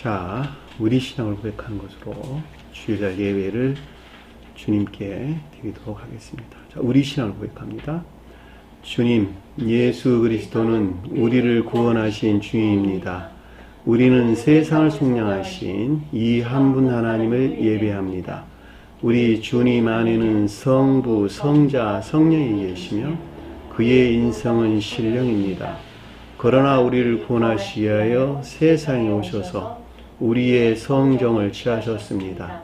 자, 우리 신앙을 고백하는 것으로 주일날 예배를 주님께 드리도록 하겠습니다. 자, 우리 신앙을 고백합니다. 주님, 예수 그리스도는 우리를 구원하신 주님입니다. 우리는 세상을 속량하신 이 한 분 하나님을 예배합니다. 우리 주님 안에는 성부, 성자, 성령이 계시며 그의 인성은 신령입니다. 그러나 우리를 구원하시기 위하여 세상에 오셔서 우리의 성정을 취하셨습니다.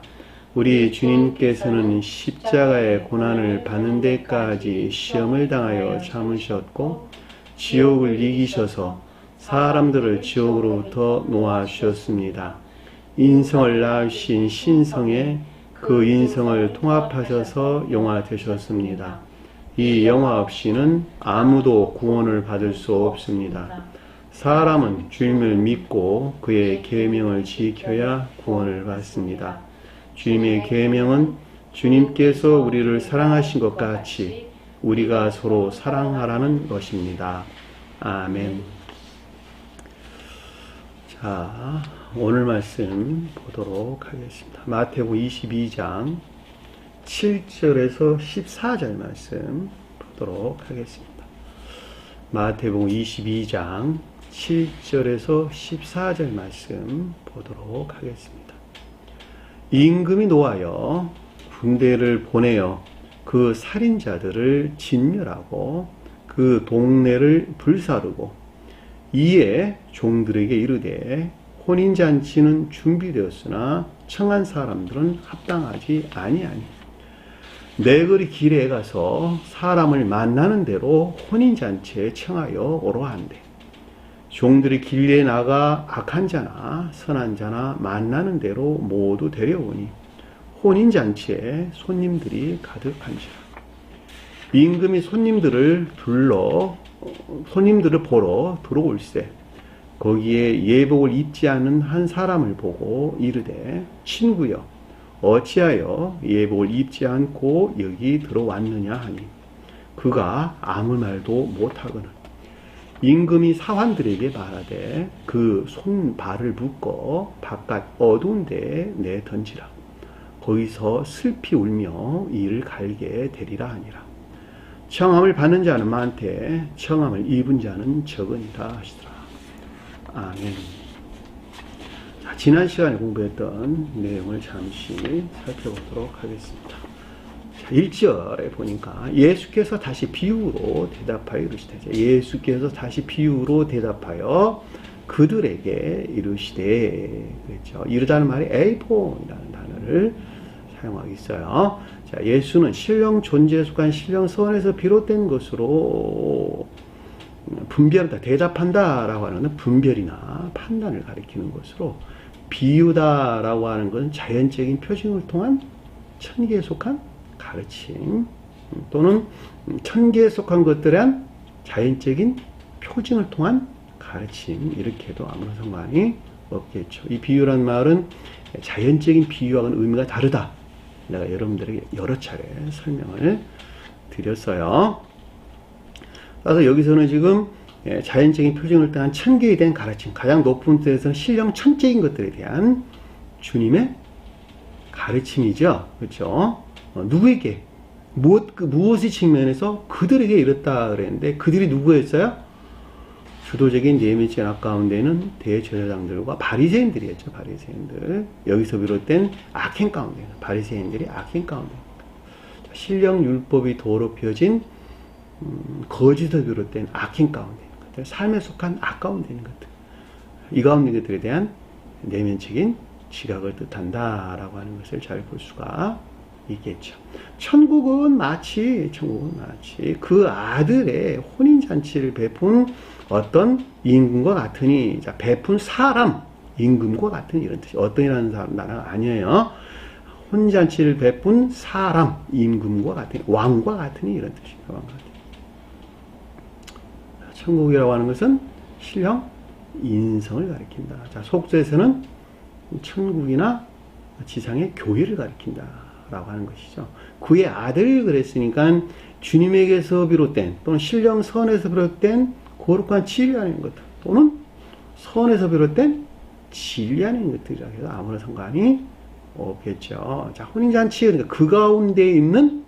우리 주님께서는 십자가의 고난을 받는 데까지 시험을 당하여 참으셨고 지옥을 이기셔서 사람들을 지옥으로부터 놓아주셨습니다. 인성을 낳으신 신성에 그 인성을 통합하셔서 영화 되셨습니다. 이 영화 없이는 아무도 구원을 받을 수 없습니다. 사람은 주님을 믿고 그의 계명을 지켜야 구원을 받습니다. 주님의 계명은 주님께서 우리를 사랑하신 것 같이 우리가 서로 사랑하라는 것입니다. 아멘. 자, 오늘 말씀 보도록 하겠습니다. 마태복음 22장 7절에서 14절 말씀 보도록 하겠습니다. 마태복음 22장 7절에서 14절 말씀 보도록 하겠습니다. 임금이 노하여 군대를 보내어 그 살인자들을 진멸하고 그 동네를 불사르고 이에 종들에게 이르되 혼인잔치는 준비되었으나 청한 사람들은 합당하지 아니하니 내거리 길에 가서 사람을 만나는 대로 혼인잔치에 청하여 오라 한대. 종들이 길에 나가 악한 자나 선한 자나 만나는 대로 모두 데려오니 혼인잔치에 손님들이 가득한지라. 임금이 손님들을 보러 들어올세 거기에 예복을 입지 않은 한 사람을 보고 이르되 친구여 어찌하여 예복을 입지 않고 여기 들어왔느냐 하니 그가 아무 말도 못하거늘 임금이 사환들에게 말하되 그 손발을 묶어 바깥 어두운 데에 내던지라. 거기서 슬피 울며 이를 갈게 되리라 하니라. 청함을 받는 자는 많되 청함을 입은 자는 적으니라 하시더라. 아멘. 자, 지난 시간에 공부했던 내용을 잠시 살펴보도록 하겠습니다. 자, 1절에 보니까 예수께서 다시 비유로 대답하여 이르시되, 예수께서 다시 비유로 대답하여 그들에게 이르시되 그랬죠. 이르다는 말이 에이폰이라는 단어를 사용하고 있어요. 자, 예수는 신령 존재에 속한 신령 선에서 비롯된 것으로 분별한다, 대답한다라고 하는 것은 분별이나 판단을 가리키는 것으로, 비유다라고 하는 것은 자연적인 표징을 통한 천계에 속한 가르침 또는 천계에 속한 것들에 대한 자연적인 표징을 통한 가르침, 이렇게도 아무런 상관이 없겠죠. 이 비유란 말은 자연적인 비유와는 의미가 다르다. 내가 여러분들에게 여러 차례 설명을 드렸어요. 따라서 여기서는 지금 자연적인 표징을 통한 천계에 대한 가르침, 가장 높은 데에서는 신령 천적인 것들에 대한 주님의 가르침이죠. 그렇죠? 누구에게? 무엇의 측면에서? 그들에게 이랬다 그랬는데, 그들이 누구였어요? 주도적인 네미지 가운데는 대제사장들과 바리새인들이었죠. 바리새인들. 여기서 비롯된 악행 가운데는 바리새인들이 악행 가운데, 신령 율법이 더럽혀진 거짓을 비롯된 악행 가운데 있는 것들, 삶에 속한 악 가운데 있는 것들, 이 가운데 있는 것들에 대한 내면적인 지각을 뜻한다라고 하는 것을 잘 볼 수가 있겠죠. 천국은 마치 그 아들의 혼인잔치를 베푼 어떤 임금과 같으니, 자, 베푼 사람, 임금과 같은 이런 뜻이, 어떤이라는 나라가 아니에요. 혼인잔치를 베푼 사람, 임금과 같은, 왕과 같으니 이런 뜻입니다. 왕과 같으니. 천국이라고 하는 것은 신령 인성을 가리킨다. 자, 속죄에서는 천국이나 지상의 교회를 가리킨다 라고 하는 것이죠. 그의 아들을 그랬으니까 주님에게서 비롯된 또는 신령 선에서 비롯된 거룩한 진리라는 것, 또는 선에서 비롯된 진리 안에 있는 것들이라 해도 아무런 상관이 없겠죠. 자, 혼인잔치, 그러니까 그 가운데 있는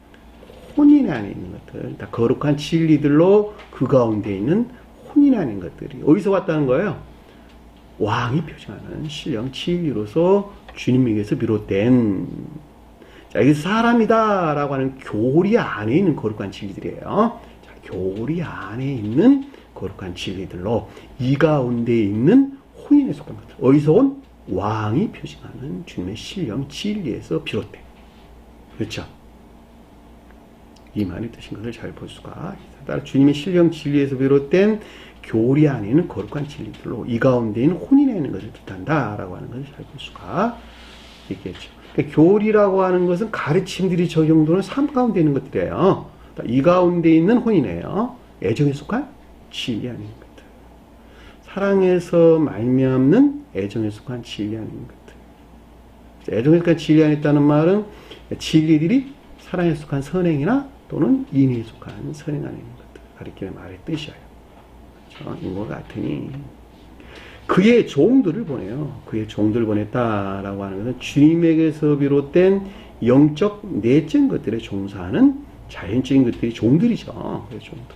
혼인 안에 있는 것들, 다 거룩한 진리들로 그 가운데 있는 혼인 안에 있는 것들이 어디서 왔다는 거예요? 왕이 표징하는 신령 진리로서 주님에게서 비롯된, 자, 이게 사람이다 라고 하는 교리 안에 있는 거룩한 진리들이에요. 자, 교리 안에 있는 거룩한 진리들로 이 가운데 있는 혼인에 속한 것들, 어디서 온? 왕이 표징하는 주님의 신령 진리에서 비롯된, 그렇죠? 이 말이 뜻인 것을 잘 볼 수가 있다. 따라 주님의 신령 진리에서 비롯된 교리 안에 있는 거룩한 진리들로 이 가운데 있는 혼인에 있는 것을 뜻한다 라고 하는 것을 잘 볼 수가 있겠죠. 그러니까 교리라고 하는 것은 가르침들이 적용되는 삶 가운데 있는 것들이에요. 이 가운데 있는 혼인이에요. 애정에 속한 진리 안에 있는 것들, 사랑에서 말미암는 애정에 속한 진리 안에 있는 것들. 애정에 속한 진리 안에 있다는 말은 진리들이 사랑에 속한 선행이나 또는 인의에 속한 선행 안에 있는 것들 가리키는 말의 뜻이에요. 그렇죠? 인과 같으니 그의 종들을 보내요. 그의 종들을 보냈다라고 하는 것은 주님에게서 비롯된 영적 내적인 것들에 종사하는 자연적인 것들이 종들이죠. 그의 종들.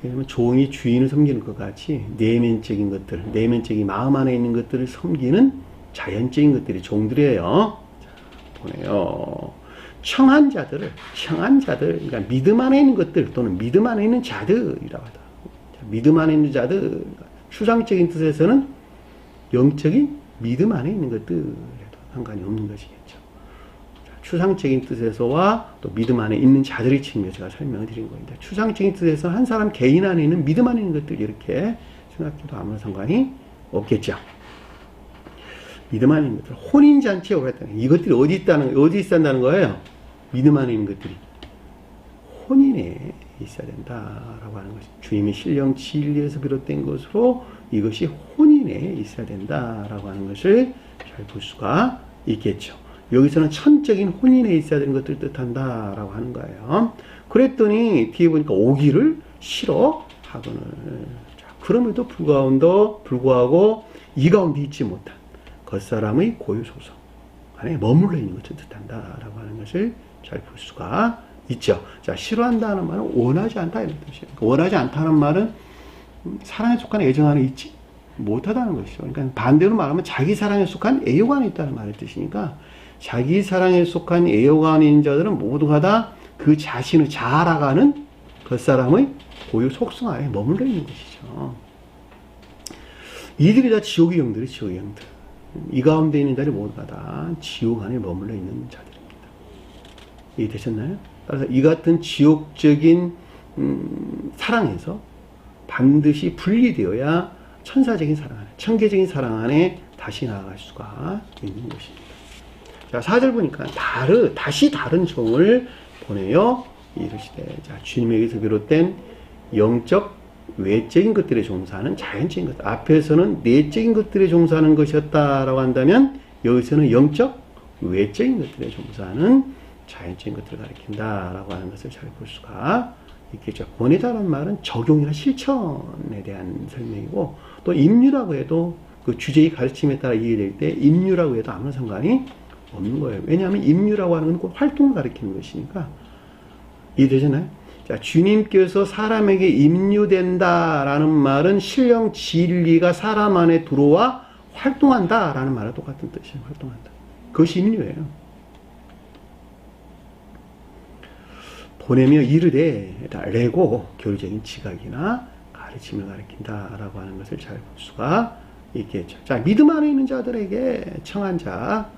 왜냐하면 종이 주인을 섬기는 것 같이 내면적인 것들, 내면적인 마음 안에 있는 것들을 섬기는 자연적인 것들이 종들이에요. 자, 보내요. 청한 자들, 그러니까 믿음 안에 있는 것들 또는 믿음 안에 있는 자들이라고 하다. 믿음 안에 있는 자들, 추상적인 뜻에서는 영적인 믿음 안에 있는 것들에도 상관이 없는 것이겠죠. 추상적인 뜻에서와 또 믿음 안에 있는 자들의 측면에서 제가 설명을 드린 겁니다. 추상적인 뜻에서 한 사람 개인 안에 있는 믿음 안에 있는 것들 이렇게 생각해도 아무런 상관이 없겠죠. 믿음 안에 있는 것들, 혼인잔치에 오랬다는 이것들이 어디 있어야 한다는 거예요? 믿음 안에 있는 것들이 혼인에 있어야 된다라고 하는 것이 주님의 신령 진리에서 비롯된 것으로 이것이 혼인에 있어야 된다라고 하는 것을 잘 볼 수가 있겠죠. 여기서는 천적인 혼인에 있어야 되는 것들을 뜻한다라고 하는 거예요. 그랬더니 뒤에 보니까 오기를 싫어하거늘. 그럼에도 불구하고 이 가운데 있지 못한 겉사람의 고유소성 안에 머물러 있는 것을 뜻한다라고 하는 것을 잘 볼 수가 있죠. 자, 싫어한다는 말은 원하지 않다 이런 뜻이에요. 그러니까 원하지 않다는 말은 사랑에 속한 애정 안에 있지 못하다는 것이죠. 그러니까 반대로 말하면 자기 사랑에 속한 애욕 안에 있다는 말의 뜻이니까 자기 사랑에 속한 애욕 안에 있는 자들은 모두가 다 그 자신을 잘 알아가는 겉사람의 고유 속성 안에 머물러 있는 것이죠. 이들이 다 지옥의 영들이 지옥의 영들. 이 가운데 있는 자들이 모두가 다 지옥 안에 머물러 있는 자들입니다. 이해되셨나요? 따라서 이 같은 지옥적인 사랑에서 반드시 분리되어야 천사적인 사랑 안에, 천계적인 사랑 안에 다시 나아갈 수가 있는 것입니다. 자, 4절 보니까 다시 다른 종을 보내요. 이르시되, 자, 주님에게서 비롯된 영적 외적인 것들에 종사하는 자연적인 것. 앞에서는 내적인 것들에 종사하는 것이었다라고 한다면 여기서는 영적 외적인 것들에 종사하는 자연적인 것들을 가리킨다라고 하는 것을 잘 볼 수가 있겠죠. 보내다라는 말은 적용이나 실천에 대한 설명이고 또 임류라고 해도 그 주제의 가르침에 따라 이해될 때 임류라고 해도 아무런 상관이 없는 거예요. 왜냐하면 임류라고 하는 건 활동을 가리키는 것이니까. 이해되잖아요? 자, 주님께서 사람에게 임류된다라는 말은 신령 진리가 사람 안에 들어와 활동한다라는 말과 똑같은 뜻이에요. 활동한다. 그것이 임류예요. 보내며 이르되 레고 교리적인 지각이나 가르침을 가리킨다라고 하는 것을 잘 볼 수가 있겠죠. 자, 믿음 안에 있는 자들에게 청한자란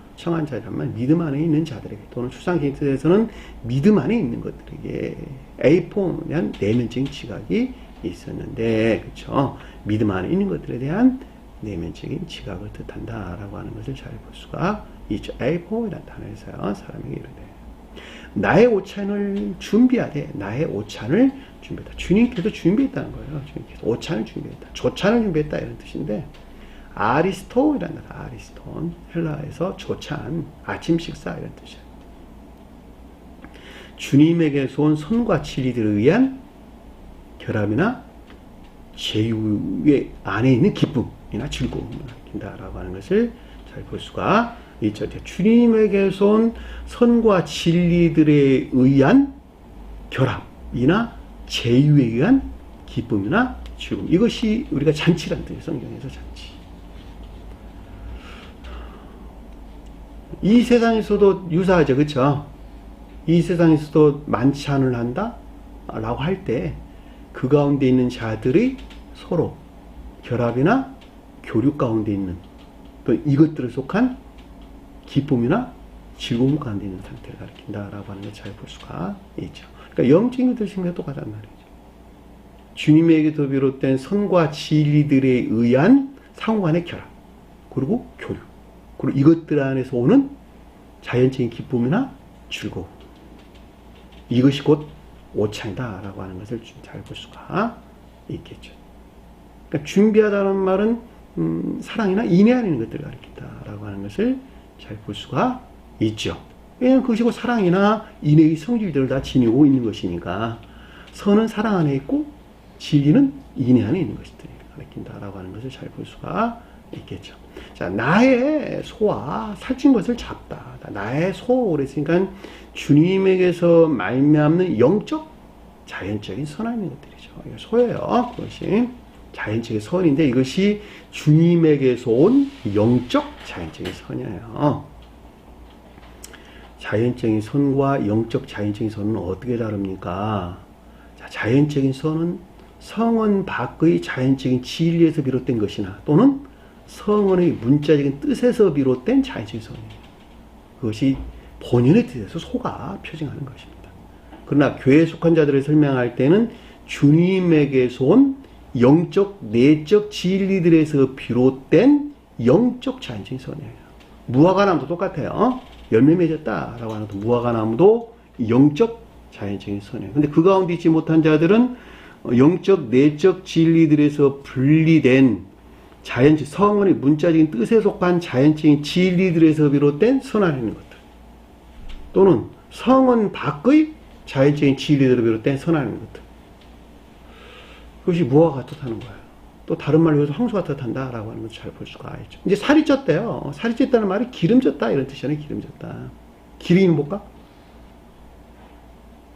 믿음 안에 있는 자들에게 또는 추상적인 뜻에서는 믿음 안에 있는 것들에게 에이폰에 대한 내면적인 지각이 있었는데, 그렇죠? 믿음 안에 있는 것들에 대한 내면적인 지각을 뜻한다라고 하는 것을 잘 볼 수가 있죠. 에이폰이라는 단어에서요, 사람에게 이르되 나의 오찬을 준비하되, 나의 오찬을 준비했다. 주님께서 준비했다는 거예요. 주님께서 오찬을 준비했다. 조찬을 준비했다 이런 뜻인데, 아리스토이라는 단어, 아리스톤, 헬라에서 조찬, 아침 식사 이런 뜻이에요. 주님에게서 온 손과 진리들에 의한 결합이나 제유의 안에 있는 기쁨이나 즐거움을 가리킨다라고 하는 것을 잘 볼 수가 있죠. 주님에게서 온 선과 진리들에 의한 결합이나 제유에 의한 기쁨이나 즐거움. 이것이 우리가 잔치란 뜻이에요. 성경에서 잔치. 이 세상에서도 유사하죠. 그렇죠? 이 세상에서도 만찬을 한다? 라고 할 때 그 가운데 있는 자들이 서로 결합이나 교류 가운데 있는 또 이것들을 속한 기쁨이나 즐거움 가운데 있는 상태를 가리킨다라고 하는 걸 잘 볼 수가 있죠. 그러니까 영적인 것들과 똑같단 말이죠. 주님에게서 비롯된 선과 진리들에 의한 상호간의 결합, 그리고 교류, 그리고 이것들 안에서 오는 자연적인 기쁨이나 즐거움. 이것이 곧 오찬이다라고 하는 것을 잘 볼 수가 있겠죠. 그러니까 준비하다는 말은 사랑이나 인애 안에 있는 것들을 가리킨다라고 하는 것을 잘 볼 수가 있죠. 왜냐하면 그것이 곧 사랑이나 인애의 성질들을 다 지니고 있는 것이니까 선은 사랑 안에 있고 진리는 인애 안에 있는 것들을 가리킨다라고 하는 것을 잘 볼 수가 있겠죠. 자, 나의 소와 살찐 것을 잡다. 나의 소, 그랬으니까 주님에게서 말미암는 영적, 자연적인 선한 것들이죠. 이게 소예요. 그것이 자연적인 선인데 이것이 주님에게서 온 영적, 자연적인 선이에요. 자연적인 선과 영적, 자연적인 선은 어떻게 다릅니까? 자, 자연적인 선은 성은 밖의 자연적인 진리에서 비롯된 것이나 또는 성언의 문자적인 뜻에서 비롯된 자연적인 선이에요. 그것이 본연의 뜻에서 소가 표징하는 것입니다. 그러나 교회에 속한 자들을 설명할 때는 주님에게서 온 영적, 내적 진리들에서 비롯된 영적 자연적인 선이에요. 무화과나무도 똑같아요. 열매 맺었다라고 하는 것도 무화과나무도 영적, 자연적인 선이에요. 근데 그 가운데 있지 못한 자들은 영적, 내적 진리들에서 분리된 자연적, 성언의 문자적인 뜻에 속한 자연적인 진리들에서 비롯된 선하는 것들. 또는 성언 밖의 자연적인 진리들을 비롯된 선하는 것들. 그것이 무화과가 뜻하는 거예요. 또 다른 말로 해서 황소가 뜻한다라고 하는 것을 잘 볼 수가 있죠. 이제 살이 쪘대요. 살이 쪘다는 말이 기름졌다 이런 뜻이잖아요. 기름졌다. 기름이 뭘까?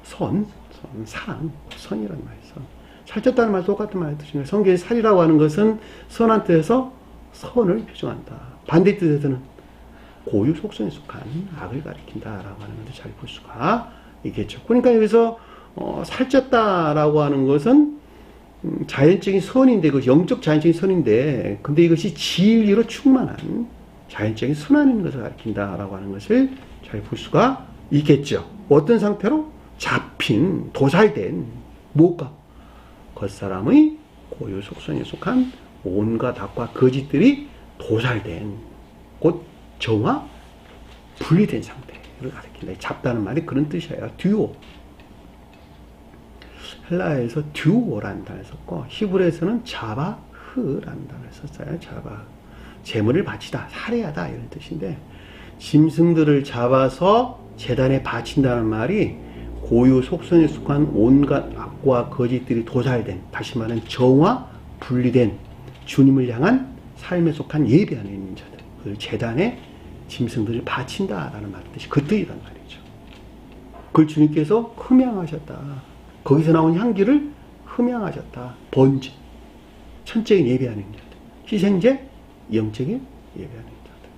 선, 사랑, 선이란 말이에요. 선. 살쪘다는 말 똑같은 말의 뜻입니다. 성경의 살이라고 하는 것은 선한 뜻에서 선을 표정한다. 반대 뜻에서는 고유 속성에 속한 악을 가리킨다라고 하는 것을 잘 볼 수가 있겠죠. 그러니까 여기서 살쪘다라고 하는 것은 자연적인 선인데, 그 영적 자연적인 선인데, 근데 이것이 진리로 충만한 자연적인 선한 것을 가리킨다라고 하는 것을 잘 볼 수가 있겠죠. 어떤 상태로? 잡힌, 도살된, 무엇과? 겉사람의 고유 속성에 속한 온갖 악과 거짓들이 도살된, 곧 정화, 분리된 상태를 가리킨다. 잡다는 말이 그런 뜻이에요. 듀오. 헬라에서 듀오라는 단어를 썼고, 히브리에서는 자바흐라는 단어를 썼어요. 자바흐. 제물을 바치다, 살해하다 이런 뜻인데, 짐승들을 잡아서 제단에 바친다는 말이 고유 속성에 속한 온갖 악과 거짓들이 도살된, 다시 말하면 정화, 분리된 주님을 향한 삶에 속한 예배 안에 있는 자들, 그 제단에 짐승들을 바친다라는 말 뜻이 그 뜻이란 말이죠. 그걸 주님께서 흠양하셨다. 거기서 나온 향기를 흠양하셨다. 번제, 천적인 예배하는 자들, 희생제, 영적인 예배하는 자들.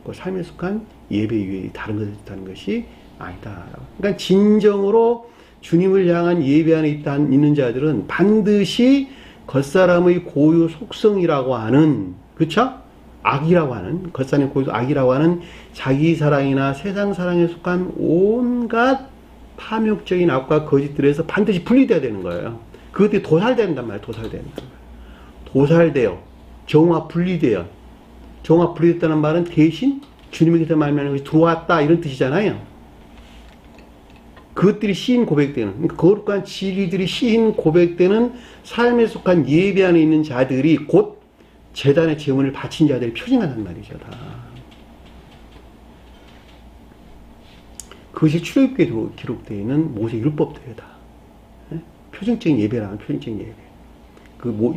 그 삶에 속한 예배 이외에 다른 것을 뜻하는 것이 아니다. 그러니까 진정으로 주님을 향한 예배 안에 있는 자들은 반드시 겉사람의 고유 속성이라고 하는, 그렇죠? 악이라고 하는, 겉사람의 고유 악이라고 하는 자기 사랑이나 세상 사랑에 속한 온갖 파멸적인 악과 거짓들에서 반드시 분리돼야 되는 거예요. 그것들이 도살된단 말이에요. 도살된단 말이에요. 도살되어, 정화 분리되어. 정화 분리됐다는 말은 대신 주님에게서 말하는 것이 들어왔다 이런 뜻이잖아요. 그것들이 시인 고백되는, 그러니까 거룩한 진리들이 시인 고백되는 삶에 속한 예배 안에 있는 자들이 곧 제단의 제물을 바친 자들이 표징한단 말이죠. 다. 그것이 출애굽기에 기록되어 있는 모세 율법들이다. 표정적인 예배라는 표정적인 예배.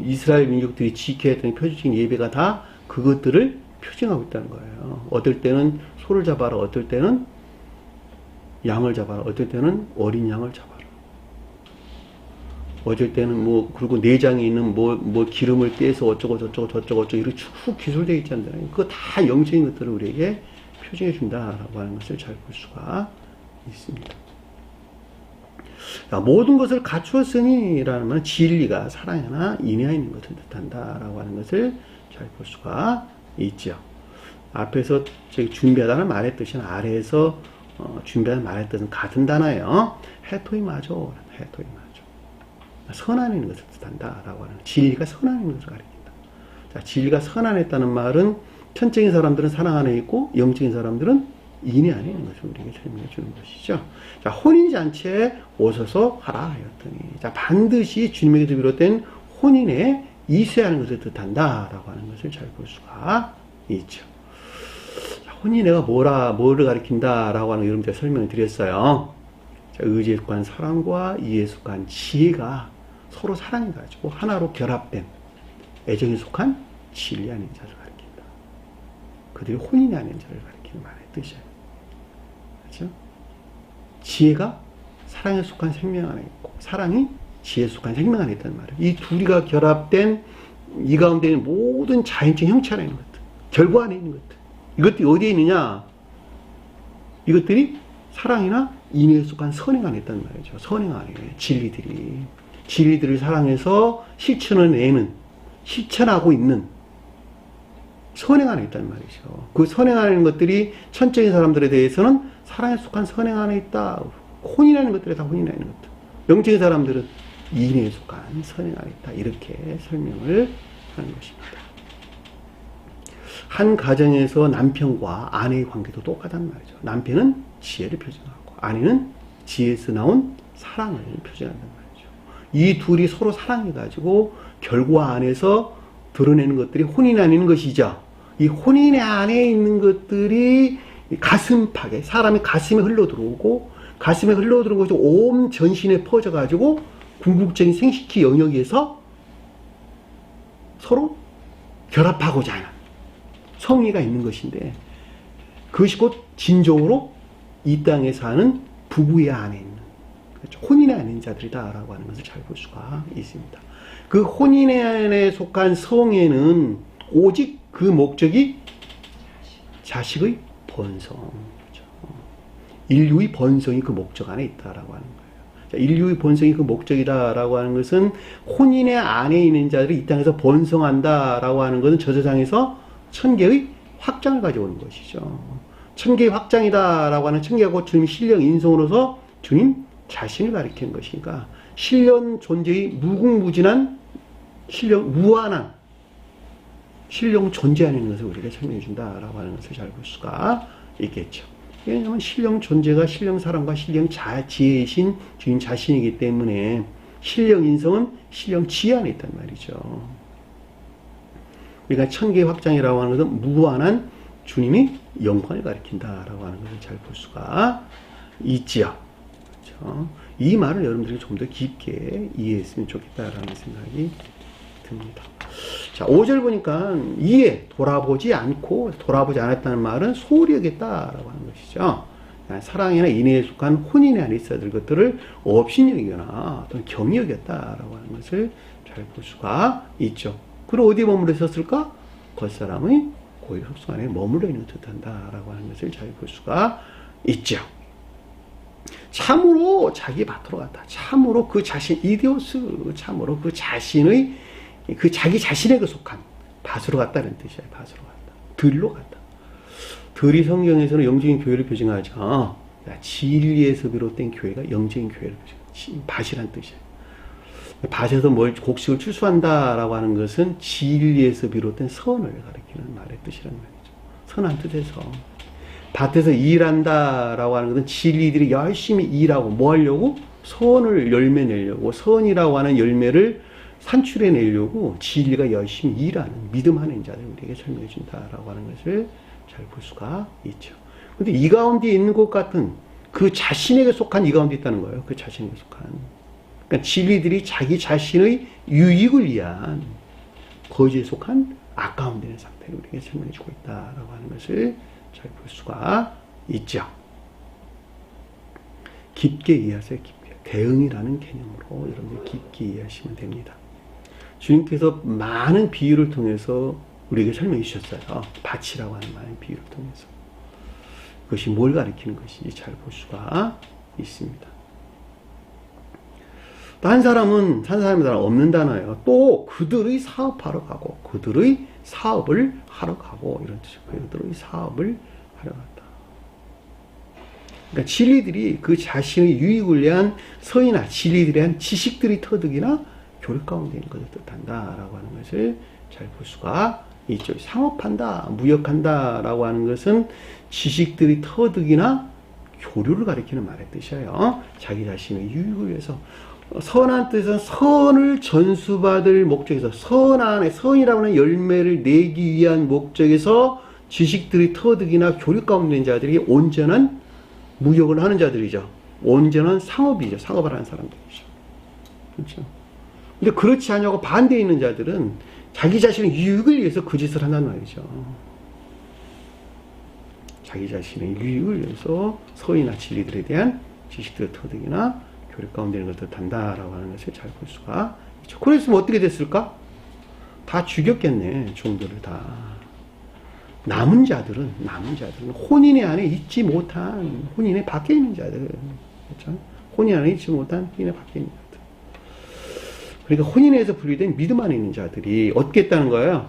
이스라엘 민족들이 지켜야 했던 표준적인 예배가 다 그것들을 표징하고 있다는 거예요. 어떨 때는 소를 잡아라, 어떨 때는 양을 잡아라, 어떨 때는 어린 양을 잡아라. 어쩔 때는 그리고 내장에 있는 기름을 떼서 어쩌고 이렇게 쭉 기술되어 있지 않나요? 그거 다 영적인 것들을 우리에게 표징해 준다라고 하는 것을 잘 볼 수가 있습니다. 자, 모든 것을 갖추었으니라는 말은 진리가 사랑이나 인내에 있는 것을 뜻한다라고 하는 것을 잘 볼 수가 있죠. 앞에서 준비하다는 말의 뜻은 아래에서 준비하다는 말의 뜻은 같은 단어예요. 해토이마죠. 해토이마죠. 선안에 있는 것을 뜻한다라고 하는, 진리가 선안에 있는 것을 가리킨다. 자, 진리가 선 안에 있다는 말은 천적인 사람들은 사랑 안에 있고 영적인 사람들은 인내 안에 있는 것을 우리에게 설명해 주는 것이죠. 자, 혼인잔치에 오셔서 하라 하였더니, 자, 반드시 주님에게서 비롯된 혼인에 이세하는 것을 뜻한다라고 하는 것을 잘 볼 수가 있죠. 자, 혼인회가 뭐를 가리킨다라고 하는 여러분들 설명을 드렸어요. 자, 의지에 속한 사랑과 이해에 속한 지혜가 서로 사랑이 가지고 하나로 결합된 애정에 속한 진리 안에 자를 가리킨다. 그들이 혼인에 안에 자를 가리키는 말의 뜻이에요. 그렇죠? 지혜가 사랑에 속한 생명 안에 있고 사랑이 지혜에 속한 생명 안에 있다는 말이에요. 이 둘이가 결합된 이 가운데 있는 모든 자연적 형체 안에 있는 것들, 결과 안에 있는 것들, 이것들이 어디에 있느냐? 이것들이 사랑이나 인내에 속한 선행 안에 있다는 말이죠. 선행 안에 진리들을 사랑해서 실천하고 있는 선행 안에 있다는 말이죠. 그 선행 안에 있는 것들이 천적인 사람들에 대해서는 사랑에 속한 선행 안에 있다. 혼이라는 것들이 다 혼이 나 있는 것들. 영적인 사람들은 인내에 속한 선행 안에 있다. 이렇게 설명을 하는 것입니다. 한 가정에서 남편과 아내의 관계도 똑같단 말이죠. 남편은 지혜를 표정하고 아내는 지혜에서 나온 사랑을 표정한단 말이죠. 이 둘이 서로 사랑해가지고 결과 안에서 드러내는 것들이 혼인 안에 있는 것이죠. 이 혼인 안에 있는 것들이 가슴팍에, 사람의 가슴에 흘러들어오고 가슴에 흘러들어온 것이 온 전신에 퍼져가지고 궁극적인 생식기 영역에서 서로 결합하고자 하는 성의가 있는 것인데, 그것이 곧 진정으로 이 땅에 사는 부부의 안에 있는, 그렇죠, 혼인에 안에 있는 자들이다라고 하는 것을 잘 볼 수가 있습니다. 그 혼인에 안에 속한 성에는 오직 그 목적이 자식의 번성, 그렇죠. 인류의 번성이 그 목적 안에 있다라고 하는 거예요. 자, 인류의 번성이 그 목적이다라고 하는 것은 혼인의 안에 있는 자들이 이 땅에서 번성한다라고 하는 것은 저 세상에서 천계의 확장을 가져오는 것이죠. 천계의 확장이다라고 하는 천계가 곧 주님 신령 인성으로서 주님 자신을 가리키는 것이니까 신령 존재의 무궁무진한 무한한 신령 존재 안에 있는 것을 우리에게 설명해 준다라고 하는 것을 잘 볼 수가 있겠죠. 왜냐하면 신령 존재가 신령 사랑과 신령 지혜이신 주님 자신이기 때문에 신령 인성은 신령 지혜 안에 있단 말이죠. 그러니까 천계의 확장이라고 하는 것은 무한한 주님이 영광을 가리킨다라고 하는 것을 잘 볼 수가 있지요. 그렇죠? 이 말을 여러분들이 좀 더 깊게 이해했으면 좋겠다라는 생각이 듭니다. 자, 5절 보니까 돌아보지 않았다는 말은 소홀히 여겼다라고 하는 것이죠. 사랑이나 인애에 속한 혼인에 안에 있어야 될 것들을 업신여기거나 또는 경히 여겼다라고 하는 것을 잘 볼 수가 있죠. 그리고 어디에 머물러 있었을까? 겉사람의 고유 속성 안에 머물러 있는 듯한다라고 하는 것을 잘 볼 수가 있죠. 참으로 자기 밭으로 갔다. 참으로 그 자신, 이디오스, 참으로 그 자신의, 그 자기 자신에게 속한 밭으로 갔다는 뜻이에요. 밭으로 갔다. 들로 갔다. 들이 성경에서는 영적인 교회를 표징하죠. 진리에서 비롯된 교회가 영적인 교회를 표징하죠. 밭이란 뜻이에요. 밭에서 곡식을 출수한다라고 하는 것은 진리에서 비롯된 선을 가리키는 말의 뜻이란 말이죠. 선한 뜻에서. 밭에서 일한다라고 하는 것은 진리들이 열심히 일하고 뭐 하려고? 선을 열매 내려고, 선이라고 하는 열매를 산출해 내려고 진리가 열심히 일하는 믿음하는 자들 우리에게 설명해 준다라고 하는 것을 잘 볼 수가 있죠. 근데 이 가운데 있는 것 같은 그 자신에게 속한 이 가운데 있다는 거예요. 그 자신에게 속한. 그러니까 진리들이 자기 자신의 유익을 위한 거지에 속한 아까움 되는 상태를 우리에게 설명해 주고 있다라고 하는 것을 잘 볼 수가 있죠. 깊게 이해하세요. 깊게. 대응이라는 개념으로 여러분들 깊게 이해하시면 됩니다. 주님께서 많은 비유를 통해서 우리에게 설명해 주셨어요. 밭이라고 하는 많은 비유를 통해서. 그것이 뭘 가리키는 것인지 잘 볼 수가 있습니다. 또 한 사람은 없는다나요. 또 그들의 사업하러 가고 그들의 사업을 하러 가고 이런 뜻이에요. 그들의 사업을 하러 갔다. 그러니까 진리들이 그 자신의 유익을 위한 서의나 진리들에 대한 지식들이 터득이나 교류 가운데 있는 것을 뜻한다라고 하는 것을 잘 볼 수가 있죠. 상업한다, 무역한다라고 하는 것은 지식들이 터득이나 교류를 가리키는 말의 뜻이에요. 자기 자신의 유익을 위해서. 선한 뜻은 선을 전수받을 목적에서 선이라고 하는 열매를 내기 위한 목적에서 지식들이 터득이나 교류 가운데 있는 자들이 온전한 무역을 하는 자들이죠. 온전한 상업이죠. 상업을 하는 사람들이죠. 그렇죠. 근데 그렇지 않냐고 반대에 있는 자들은 자기 자신의 유익을 위해서 그 짓을 한단 말이죠. 자기 자신의 유익을 위해서 서의나 진리들에 대한 지식들의 터득이나 교류 가운데 있는 것을 뜻한다라고 하는 것을 잘 볼 수가 있죠. 그랬으면 어떻게 됐을까? 다 죽였겠네. 종들을 다. 남은 자들은 혼인의 안에 있지 못한, 혼인의 밖에 있는 자들. 그렇죠? 혼인 안에 있지 못한 혼인의 밖에 있는 자들. 그러니까 혼인에서 분리된 믿음 안에 있는 자들이 어떻게 했다는 거예요?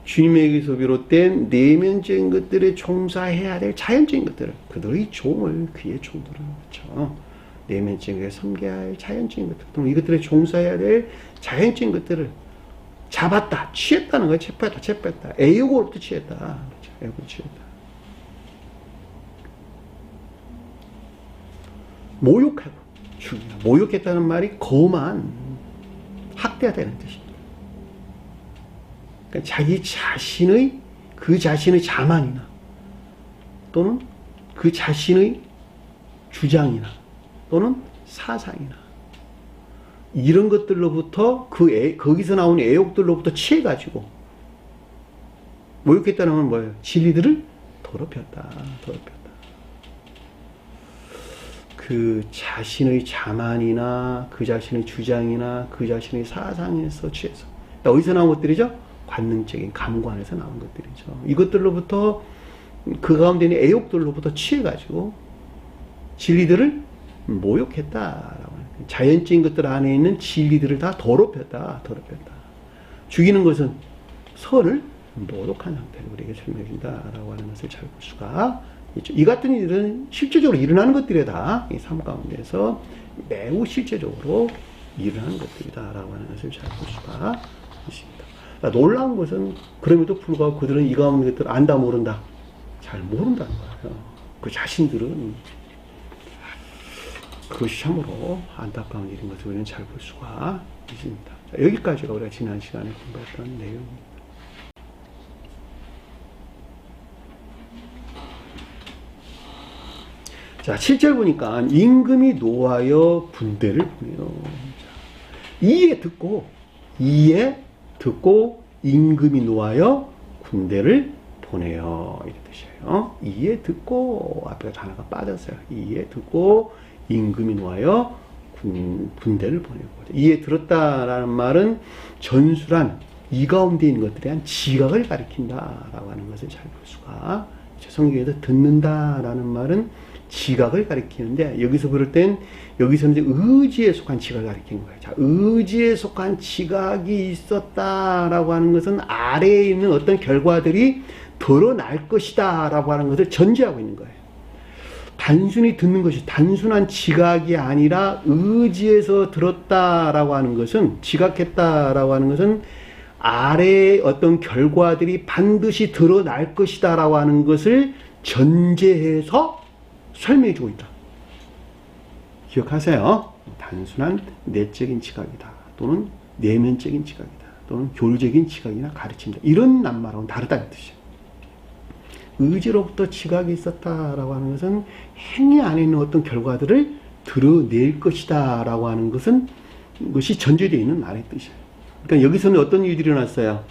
주님에게서 비롯된 내면적인 것들에 종사해야 될 자연적인 것들을, 그들의 종을, 그의 종들을, 그렇죠? 내면적인 것에 섬겨야 할 자연적인 것들, 또는 이것들에 종사해야 될 자연적인 것들을 잡았다, 취했다는 거예요. 체포했다. 애욕으로부터 취했다. 그렇죠? 애욕으로 취했다. 모욕하고 죽이다. 모욕했다는 말이 거만 학대하다는 뜻입니다. 그러니까 자기 자신의, 그 자신의 자만이나 또는 그 자신의 주장이나 또는 사상이나 이런 것들로부터 거기서 나온 애욕들로부터 취해가지고 모욕했다는 건 뭐예요? 진리들을 더럽혔다. 그 자신의 자만이나 그 자신의 주장이나 그 자신의 사상에서 취해서. 어디서 나온 것들이죠? 관능적인 감관에서 나온 것들이죠. 이것들로부터 그 가운데 있는 애욕들로부터 취해가지고 진리들을 모욕했다라고 하는 거예요. 자연적인 것들 안에 있는 진리들을 다 더럽혔다. 죽이는 것은 선을 모독한 상태를 우리에게 설명해 준다라고 하는 것을 잘 볼 수가 있죠. 이 같은 일은 실제적으로 일어나는 것들이다. 이 삶 가운데서 매우 실제적으로 일어나는 것들이다라고 하는 것을 잘 볼 수가 있습니다. 그러니까 놀라운 것은 그럼에도 불구하고 그들은 이 가운데 것들을 안다 모른다. 잘 모른다는 거예요. 그 자신들은 그것이 참으로 안타까운 일인 것을 우리는 잘 볼 수가 있습니다. 자, 여기까지가 우리가 지난 시간에 공부했던 내용입니다. 자, 7절 보니까 임금이 노하여 군대를 보내요. 이에 듣고 임금이 노하여 군대를 보내요. 이런 뜻이에요. 이에 듣고, 앞에 단어가 빠졌어요. 이에 듣고 임금이 노하여 군대를 보내고. 이에 들었다라는 말은 전술한 이 가운데 있는 것들에 대한 지각을 가리킨다라고 하는 것을 잘 볼 수가. 성경에서 듣는다라는 말은 지각을 가리키는데, 여기서 부를 땐 여기서 이제 의지에 속한 지각을 가리키는 거예요. 자, 의지에 속한 지각이 있었다라고 하는 것은 아래에 있는 어떤 결과들이 드러날 것이다라고 하는 것을 전제하고 있는 거예요. 단순히 듣는 것이 단순한 지각이 아니라 의지에서 들었다라고 하는 것은, 지각했다라고 하는 것은 아래의 어떤 결과들이 반드시 드러날 것이다라고 하는 것을 전제해서 설명해주고 있다. 기억하세요. 단순한 내적인 지각이다. 또는 내면적인 지각이다. 또는 교류적인 지각이나 가르침이다. 이런 낱말하고는 다르다는 뜻이에요. 의지로부터 지각이 있었다라고 하는 것은 행위 안에 있는 어떤 결과들을 드러낼 것이다 라고 하는 것은 것이 전제되어 있는 말의 뜻이에요. 그러니까 여기서는 어떤 일들이 일어났어요?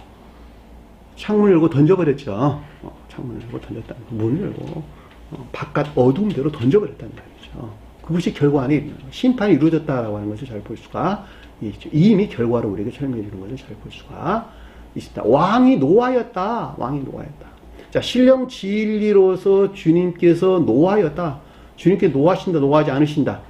창문을 열고 던져버렸죠. 창문을 열고 던졌다. 문을 열고 바깥 어두움대로 던져버렸다는 말이죠. 그것이 결과 안에 심판이 이루어졌다라고 하는 것을 잘 볼 수가 있죠. 이미 결과를 우리에게 설명해 주는 것을 잘 볼 수가 있습니다. 왕이 노하였다. 왕이 노하였다. 자, 신령 진리로서 주님께서 노하였다. 주님께 노하신다, 노하지 않으신다.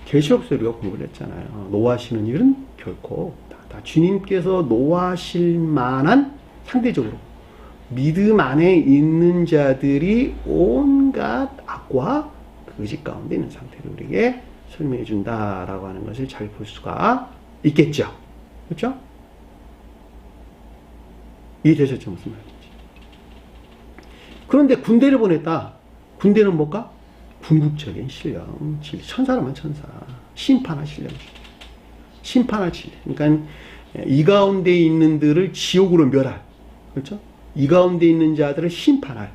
계시록서 우리가 공부를 했잖아요. 노하시는 일은 결코 다 주님께서 노하실 만한 상대적으로 믿음 안에 있는 자들이 온갖 악과 거짓 가운데 있는 상태를 우리에게 설명해 준다라고 하는 것을 잘 볼 수가 있겠죠. 그렇죠? 이해되셨죠? 무슨 말인지. 그런데 군대를 보냈다. 군대는 뭘까? 궁극적인 신령, 진리. 천사라면 천사. 심판할 신령. 심판할 진리. 그러니까 이 가운데 있는들을 지옥으로 멸할. 그렇죠? 이 가운데 있는 자들을 심판할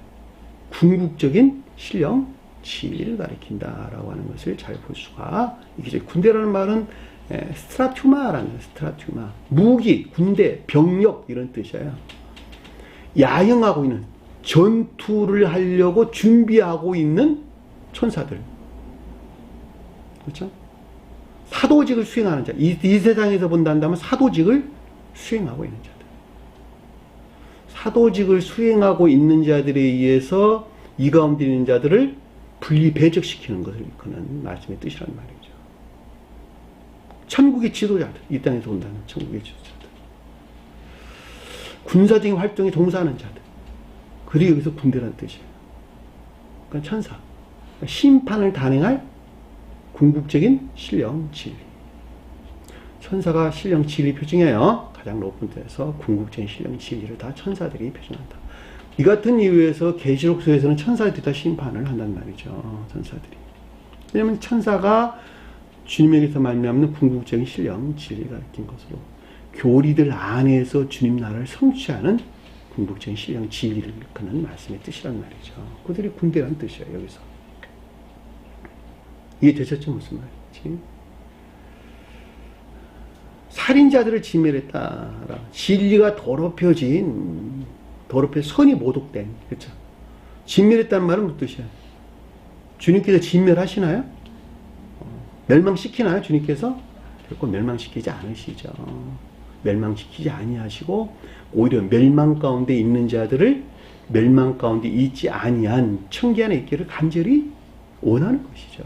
궁극적인 신령, 진리를 가리킨다라고 하는 것을 잘 볼 수가 있겠죠. 군대라는 말은 스트라투마라는 스트라투마. 무기, 군대, 병력 이런 뜻이에요. 야영하고 있는 전투를 하려고 준비하고 있는 천사들. 그렇죠? 사도직을 수행하는 자. 이 세상에서 본다면 사도직을 수행하고 있는 자들. 사도직을 수행하고 있는 자들에 의해서 이 가운데 있는 자들을 분리 배적시키는 것을 일컫는 말씀의 뜻이란 말이죠. 천국의 지도자들. 이 땅에서 본다는 천국의 지도자들. 군사적인 활동에 종사하는 자들. 그리고 여기서 군대라는 뜻이에요. 그러니까 천사. 그러니까 심판을 단행할 궁극적인 신령 진리. 천사가 신령 진리 표징해요. 가장 높은 데서 궁극적인 신령 진리를 다 천사들이 표징한다. 이 같은 이유에서 계시록서에서는 천사들이 다 심판을 한단 말이죠. 천사들이. 왜냐하면 천사가 주님에게서 말미암는 궁극적인 신령 진리를 가르친 것으로 교리들 안에서 주님 나라를 성취하는 궁극적인 신령 진리를 일컫는 말씀의 뜻이란 말이죠. 그들이 군대라는 뜻이에요. 여기서. 이해되셨죠? 무슨 말인지. 살인자들을 진멸했다. 진리가 더럽혀진, 선이 모독된, 그렇죠? 진멸했다는 말은 무슨 뜻이야? 주님께서 진멸하시나요? 멸망시키나요? 주님께서? 결코 멸망시키지 않으시죠. 멸망시키지 아니하시고 오히려 멸망 가운데 있는 자들을 멸망 가운데 있지 아니한 청기 안에 있기를 간절히 원하는 것이죠.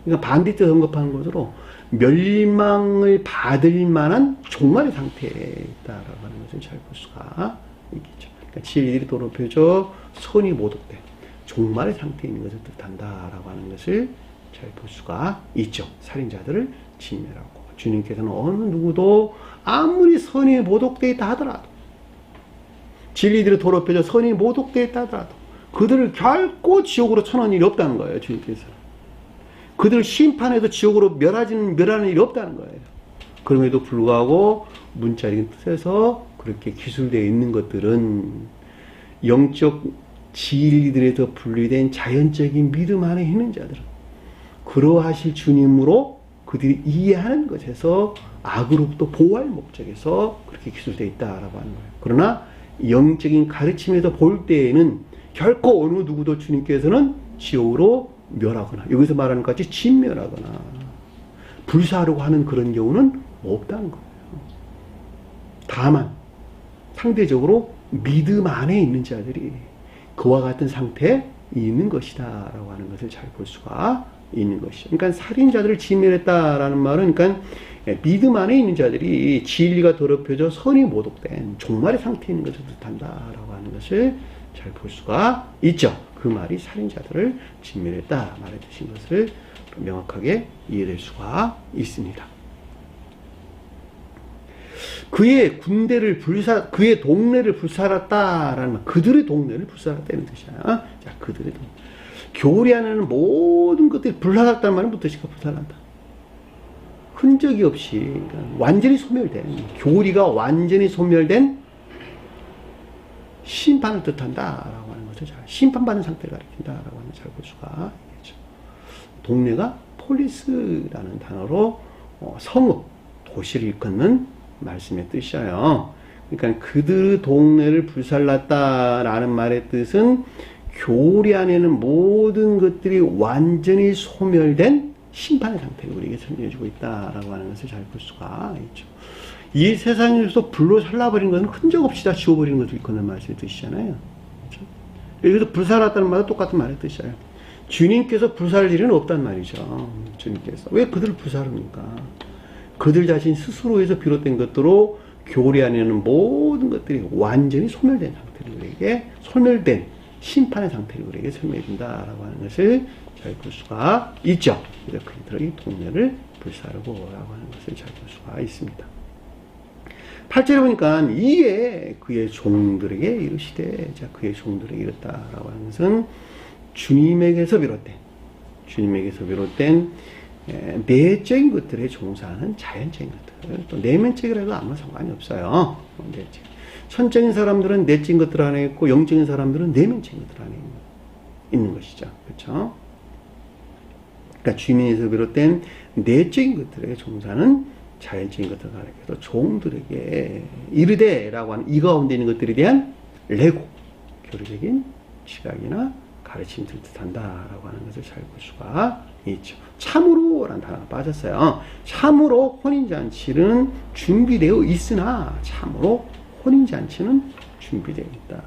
그러니까 반대뜻 언급하는 것으로 멸망을 받을 만한 종말의 상태에 있다라고 하는 것을 잘 볼 수가 있겠죠. 그러니까 진리들이 더럽혀져 선이 모독된 종말의 상태에 있는 것을 뜻한다라고 하는 것을 잘 볼 수가 있죠. 살인자들을 진멸하고 주님께서는 어느 누구도 아무리 선이 모독되어 있다 하더라도 진리들이 더럽혀져 선이 모독되어 있다 하더라도 그들을 결코 지옥으로 쳐놓은 일이 없다는 거예요. 주님께서는. 그들을 심판해서 지옥으로 멸하는 일이 없다는 거예요. 그럼에도 불구하고 문자적인 뜻에서 그렇게 기술되어 있는 것들은 영적 진리들에서 분리된 자연적인 믿음 안에 있는 자들은 그러하실 주님으로 그들이 이해하는 것에서 악으로부터 보호할 목적에서 그렇게 기술되어 있다라고 하는 거예요. 그러나 영적인 가르침에서 볼 때에는 결코 어느 누구도 주님께서는 지옥으로 멸하거나 여기서 말하는 것 같이 진멸하거나 불사하려고 하는 그런 경우는 없다는 거예요. 다만 상대적으로 믿음 안에 있는 자들이 그와 같은 상태에 있는 것이다 라고 하는 것을 잘 볼 수가 있는 것이죠. 그러니까 살인자들을 진멸했다라는 말은 그러니까 믿음 안에 있는 자들이 진리가 더럽혀져 선이 모독된 종말의 상태에 있는 것을 뜻한다라고 하는 것을 잘 볼 수가 있죠. 그 말이 살인자들을 진멸했다 말의 뜻인 것을 명확하게 이해될 수가 있습니다. 그의 그의 동네를 불살았다라는 말, 그들의 동네를 불살았다는 뜻이야. 자, 그들의 동네. 교리 안에는 모든 것들이 불살았다는 말은 무슨 뜻일까? 불살한다. 흔적이 없이, 그러니까 완전히 소멸된, 교리가 완전히 소멸된 심판을 뜻한다라고 하는 것을 심판받는 상태를 가리킨다라고 하는 잘 볼 수가 있겠죠. 동네가 폴리스라는 단어로 성읍, 도시를 일컫는 말씀의 뜻이에요. 그러니까 그들의 동네를 불살랐다라는 말의 뜻은 교리 안에는 모든 것들이 완전히 소멸된 심판의 상태를 우리에게 설명해주고 있다라고 하는 것을 잘 볼 수가 있죠. 이 세상에서 불로 살라버린 것은 흔적 없이 다 지워버리는 것을 일컫는 말씀의 뜻이잖아요. 그렇죠? 여기서 불살랐다는 말은 똑같은 말의 뜻이에요. 주님께서 불살 일은 없단 말이죠. 주님께서. 왜 그들을 불사릅니까? 그들 자신 스스로에서 비롯된 것들로 교리 안에는 모든 것들이 완전히 소멸된 상태를 우리에게, 소멸된 심판의 상태를 우리에게 설명해 준다라고 하는 것을 잘 볼 수가 있죠. 그래서 그들의 동네를 불사르고 라고 하는 것을 잘 볼 수가 있습니다. 8절에 보니까 이에 그의 종들에게 이르시되, 자, 그의 종들에게 이르다라고 하는 것은 주님에게서 비롯된 내적인 것들에 종사하는 자연적인 것들, 또 내면적이라도 아무 상관이 없어요. 내적. 선적인 사람들은 내적인 것들 안에 있고, 영적인 사람들은 내면적인 것들 안에 있는 것이죠. 그렇죠? 그러니까 주님에서 비롯된 내적인 것들에 종사하는 자연적인 것들 가르쳐서 종들에게 이르되라고 하는 이 가운데 있는 것들에 대한 레고, 교리적인 시각이나 가르침을 뜻한다라고 하는 것을 잘 볼 수가 있죠. 참으로라는 단어가 빠졌어요. 참으로 혼인잔치는 준비되어 있으나, 참으로 혼인잔치는 준비되어 있다.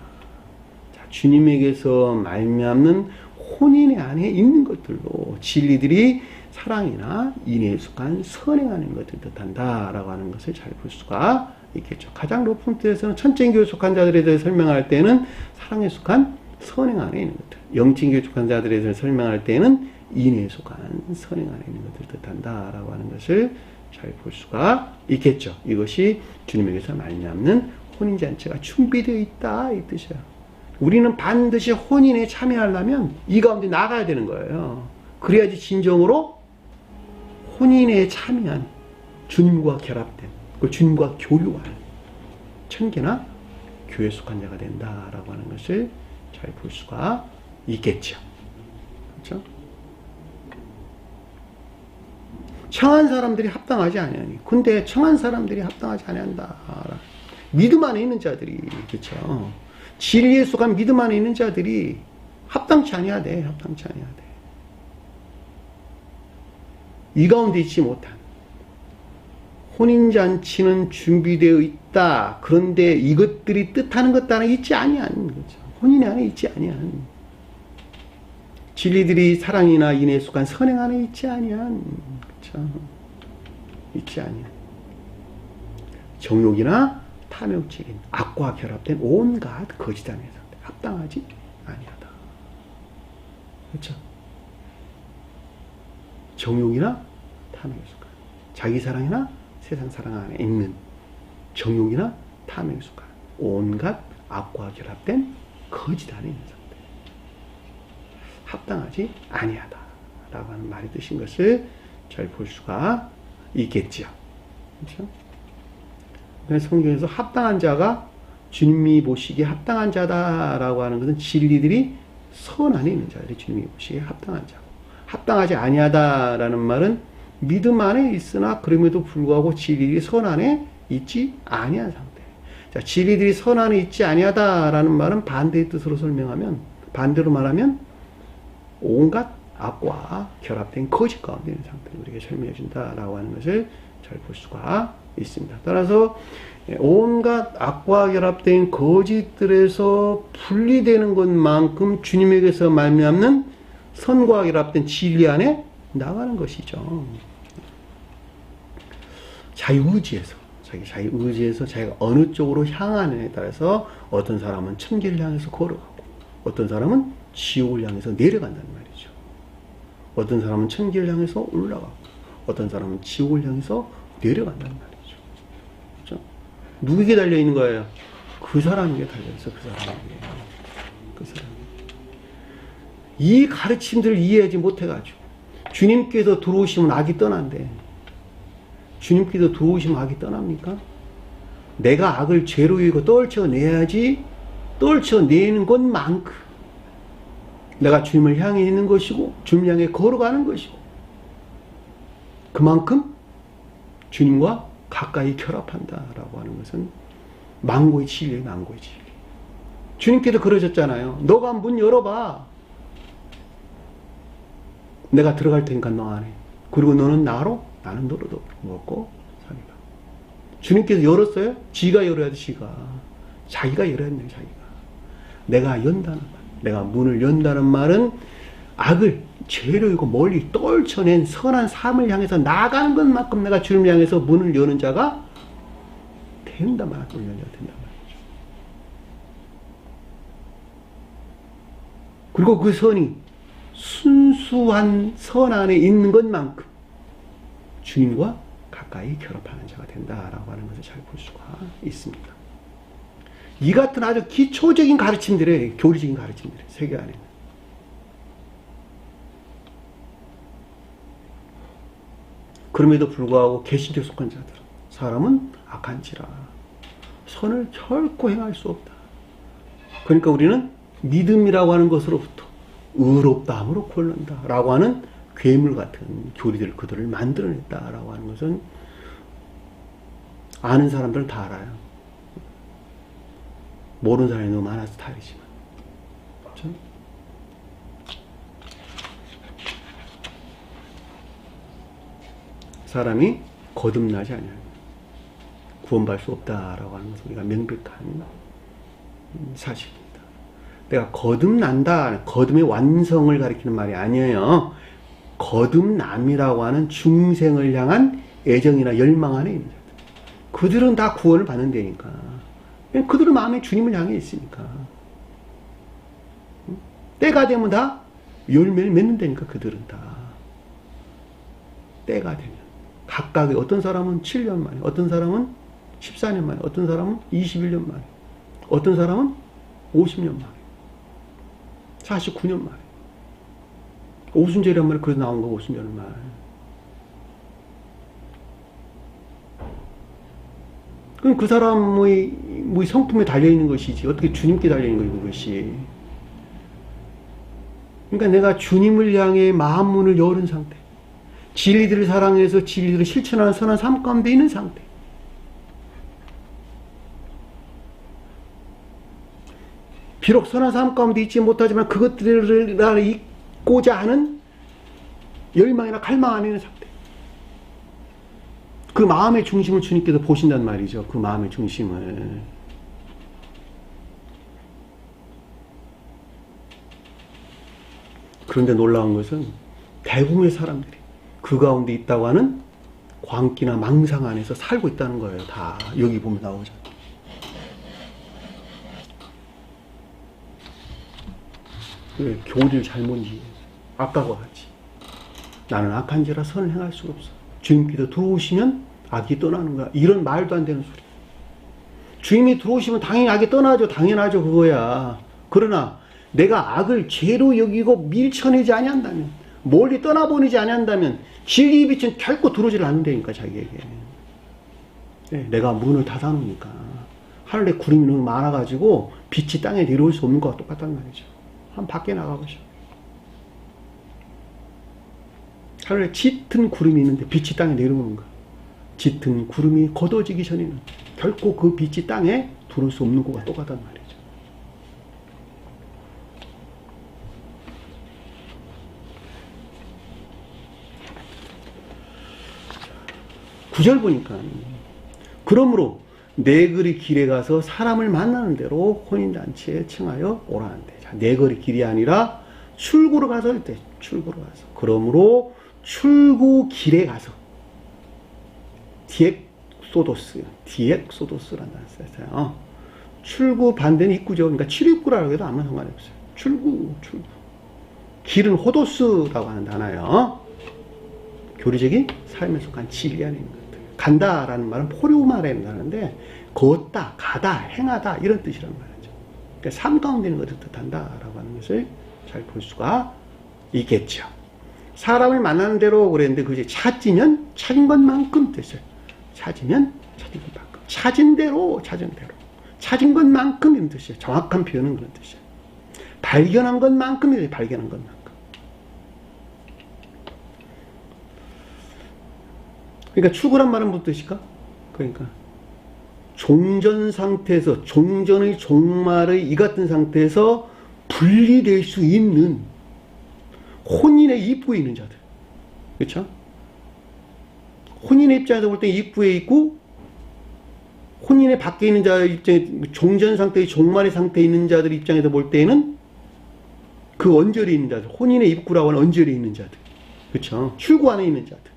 자, 주님에게서 말미암는 혼인의 안에 있는 것들로 진리들이 사랑이나 인애에 속한 선행하는 것을 뜻한다라고 하는 것을 잘 볼 수가 있겠죠. 가장 높은 뜻에서는 천적인 교에 속한 자들에 대해 설명할 때는 사랑에 속한 선행 안에 있는 것들, 영적인 교에 속한 자들에 대해 설명할 때는 인애에 속한 선행 안에 있는 것을 뜻한다라고 하는 것을 잘 볼 수가 있겠죠. 이것이 주님에게서 말미암는 혼인잔치가 준비되어 있다 이 뜻이야. 우리는 반드시 혼인에 참여하려면 이 가운데 나가야 되는 거예요. 그래야지 진정으로 혼인에 참여한, 주님과 결합된, 그 주님과 교류한 천계나 교회에 속한 자가 된다라고 하는 것을 잘 볼 수가 있겠죠. 그렇죠? 청한 사람들이 합당하지 아니하니. 근데 청한 사람들이 합당하지 아니한다. 믿음 안에 있는 자들이, 그렇죠? 진리에 속한 믿음 안에 있는 자들이 합당치 아니하되, 합당치 아니하되. 이 가운데 있지 못한 혼인잔치는 준비되어 있다. 그런데 이것들이 뜻하는 것 안에 있지 아니한, 그렇죠? 혼인 안에 있지 아니한, 진리들이 사랑이나 인애에 속한 선행 안에 있지 아니한, 그렇죠? 있지 아니한 정욕이나 탐욕적인 악과 결합된 온갖 거짓함의 상태, 합당하지 아니하다. 그렇죠? 정욕이나 탐욕에 속한, 자기 사랑이나 세상 사랑 안에 있는 정욕이나 탐욕에 속한 온갖 악과 결합된 거짓 안에 있는 상태, 합당하지 아니하다 라고 하는 말이 뜻인 것을 잘 볼 수가 있겠지요. 그렇죠? 성경에서 합당한 자가 주님이 보시기에 합당한 자다라고 하는 것은 진리들이 선 안에 있는 자들이 주님이 보시기에 합당한 자고, 합당하지 아니하다라는 말은 믿음 안에 있으나 그럼에도 불구하고 진리들이 선 안에 있지 아니한 상태. 자, 진리들이 선 안에 있지 아니하다라는 말은 반대의 뜻으로 설명하면, 반대로 말하면 온갖 악과 결합된 거짓 가운데 있는 상태를 우리에게 설명해 준다라고 하는 것을 잘 볼 수가 있습니다. 따라서 온갖 악과 결합된 거짓들에서 분리되는 것만큼 주님에게서 말미암는 선과 결합된 진리 안에 나가는 것이죠. 자유의지에서, 자유의지에서 자기가 어느 쪽으로 향하느냐에 따라서 어떤 사람은 천길을 향해서 걸어가고, 어떤 사람은 지옥을 향해서 내려간다는 말이죠. 어떤 사람은 천길을 향해서 올라가고, 어떤 사람은 지옥을 향해서 내려간다는 말이죠. 그렇죠? 누구에게 달려있는 거예요? 그 사람에게 달려있어. 그 사람에게. 그 사람. 이 가르침들을 이해하지 못해가지고 주님께서 들어오시면 악이 떠난대. 주님께서 들어오시면 악이 떠납니까? 내가 악을 죄로 여기고 떨쳐내야지, 떨쳐내는 것만큼 내가 주님을 향해 있는 것이고, 주님을 향해 걸어가는 것이고, 그만큼 주님과 가까이 결합한다라고 하는 것은 망고의 진리예요. 망고의 진리. 주님께서 그러셨잖아요. 너가 문 열어봐. 내가 들어갈 테니까 너 안에. 그리고 너는 나로, 나는 너로도 먹고 살리라. 주님께서 열었어요? 지가 열어야 돼. 지가. 자기가 열어야 된다. 자기가. 내가 연다는 말. 내가 문을 연다는 말은 악을 죄로이고 멀리 떨쳐낸 선한 삶을 향해서 나가는 것만큼 내가 주님을 향해서 문을 여는 자가 된다 말이야. 문을 열어야 된다 말이죠. 그리고 그 선이 순수한 선 안에 있는 것만큼 주님과 가까이 결합하는 자가 된다라고 하는 것을 잘 볼 수가 있습니다. 이 같은 아주 기초적인 가르침들의 교리적인 가르침들의 세계 안에는 그럼에도 불구하고 개신교에 속한 자들 사람은 악한지라 선을 결코 행할 수 없다. 그러니까 우리는 믿음이라고 하는 것으로부터 의롭다함으로 꼴른다 라고 하는 괴물 같은 교리들 그들을 만들어냈다라고 하는 것은 아는 사람들은 다 알아요. 모르는 사람이 너무 많아서 다르지만 그렇죠? 사람이 거듭나지 않으면 구원받을 수 없다라고 하는 것은 우리가 명백한 사실입니다. 내가 거듭난다, 거듭의 완성을 가리키는 말이 아니에요. 거듭남이라고 하는 중생을 향한 애정이나 열망 안에 있는 자들. 그들은 다 구원을 받는 데니까. 그들은 마음에 주님을 향해 있으니까. 때가 되면 다 열매를 맺는다니까 그들은 다. 때가 되면. 각각의 어떤 사람은 7년 만에, 어떤 사람은 14년 만에, 어떤 사람은 21년 만에, 어떤 사람은 50년 만에, 49년 만에. 오순절이란 말이 그래서 나온 거 오순절 말. 그럼 그 사람의 성품에 달려있는 것이지 어떻게 주님께 달려있는 것이. 그러니까 내가 주님을 향해 마음 문을 열은 상태, 진리들을 사랑해서 진리들을 실천하는 선한 삶 가운데 있는 상태. 비록 선한 삶 가운데 있지 못하지만 그것들을 잊고자 하는 열망이나 갈망 안에 있는 상태. 그 마음의 중심을 주님께서 보신단 말이죠. 그 마음의 중심을. 그런데 놀라운 것은 대부분의 사람들이 그 가운데 있다고 하는 광기나 망상 안에서 살고 있다는 거예요. 다 여기 보면 나오죠. 왜 교리를 잘못 이해해서 아까와 같이 나는 악한지라 선을 행할 수가 없어. 주님께서 들어오시면 악이 떠나는 거야. 이런 말도 안 되는 소리. 주님이 들어오시면 당연히 악이 떠나죠. 당연하죠. 그거야. 그러나 내가 악을 죄로 여기고 밀쳐내지 아니한다면, 멀리 떠나보내지 아니한다면 진리의 빛은 결코 들어오질 않는다니까 자기에게. 네, 내가 문을 닫아놓으니까 하늘에 구름이 너무 많아가지고 빛이 땅에 내려올 수 없는 거와 똑같단 말이죠. 한번 밖에 나가보셔. 하늘에 짙은 구름이 있는데 빛이 땅에 내려오는 거야. 짙은 구름이 걷어지기 전에는 결코 그 빛이 땅에 들어올 수 없는 거와 똑같단 말이죠. 구절 보니까 그러므로 네 거리 길에 가서 사람을 만나는 대로 혼인잔치에 청하여 오라는데, 자, 네 거리 길이 아니라 출구로 가서 할 때, 출구로 가서. 그러므로 출구 길에 가서 디엑소도스라는 단어 썼어요. 출구 반대는 입구죠. 그러니까 출입구라고 해도 아무 상관이 없어요. 출구. 길은 호도스라고 하는 단어예요. 교리적인 삶에 속한 진리 안에 있는 것들. 간다라는 말은 포류말에 나는데 걷다, 가다, 행하다 이런 뜻이란 말이죠. 그러니까 삶 가운데 있는 것을 뜻한다라고 하는 것을 잘 볼 수가 있겠죠. 사람을 만나는 대로 그랬는데 그게 찾으면 찾은 것만큼 됐어요. 찾으면 찾은 것만큼. 찾은 대로 찾은 것만큼 이런 뜻이에요. 정확한 표현은 그런 뜻이에요. 발견한 것만큼이에요. 발견한 것만큼. 그러니까 출구란 말은 무슨 뜻일까? 그러니까 종전 상태에서, 종전의 종말의 이 같은 상태에서 분리될 수 있는 혼인의 입구에 있는 자들. 그렇죠? 혼인의 입장에서 볼 때 입구에 있고, 혼인의 밖에 있는 자의 입장에, 종전 상태의 종말의 상태에 있는 자들 입장에서 볼 때에는 그 언저리에 있는 자들, 혼인의 입구라고 하는 언저리에 있는 자들. 그렇죠? 출구 안에 있는 자들.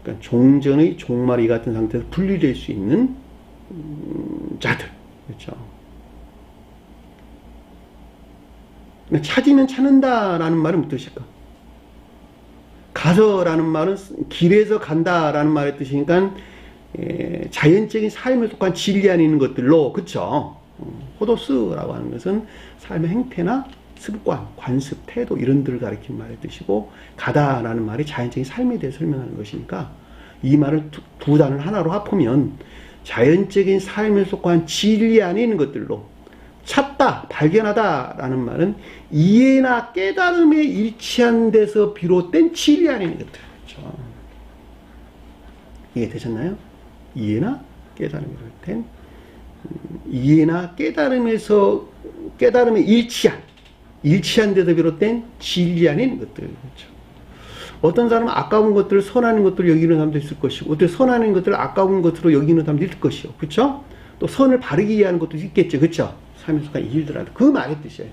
그러니까 종전의 종말이 같은 상태에서 분리될 수 있는 자들. 그렇죠? 그러니까 찾으면 찾는다라는 말은 무슨 뜻일까? 가서라는 말은 길에서 간다라는 말의 뜻이니까 자연적인 삶에 속한 진리 안에 있는 것들로, 그쵸? 호도스라고 하는 것은 삶의 행태나 습관, 관습, 태도 이런 들을 가리키는 말의 뜻이고, 가다라는 말이 자연적인 삶에 대해 설명하는 것이니까 이 말을 두 단을 하나로 합하면 자연적인 삶에 속한 진리 안에 있는 것들로 찾다, 발견하다라는 말은 이해나 깨달음에 일치한 데서 비롯된 진리 안에 있는 것들. 그렇죠? 이해되셨나요? 이해나 깨달음에 비롯된 이해나 깨달음에서 깨달음에 일치한 데서 비롯된 진리 안에 있는 것들. 그렇죠? 어떤 사람은 아까운 것들을 선한 것들로 여기는 사람도 있을 것이고, 어떤 선한 것들을 아까운 것으로 여기는 사람도 있을 것이요. 그렇죠? 또 선을 바르게 이해하는 것도 있겠죠. 그렇죠? 삶에 속한 일들한테 그 말의 뜻이에요.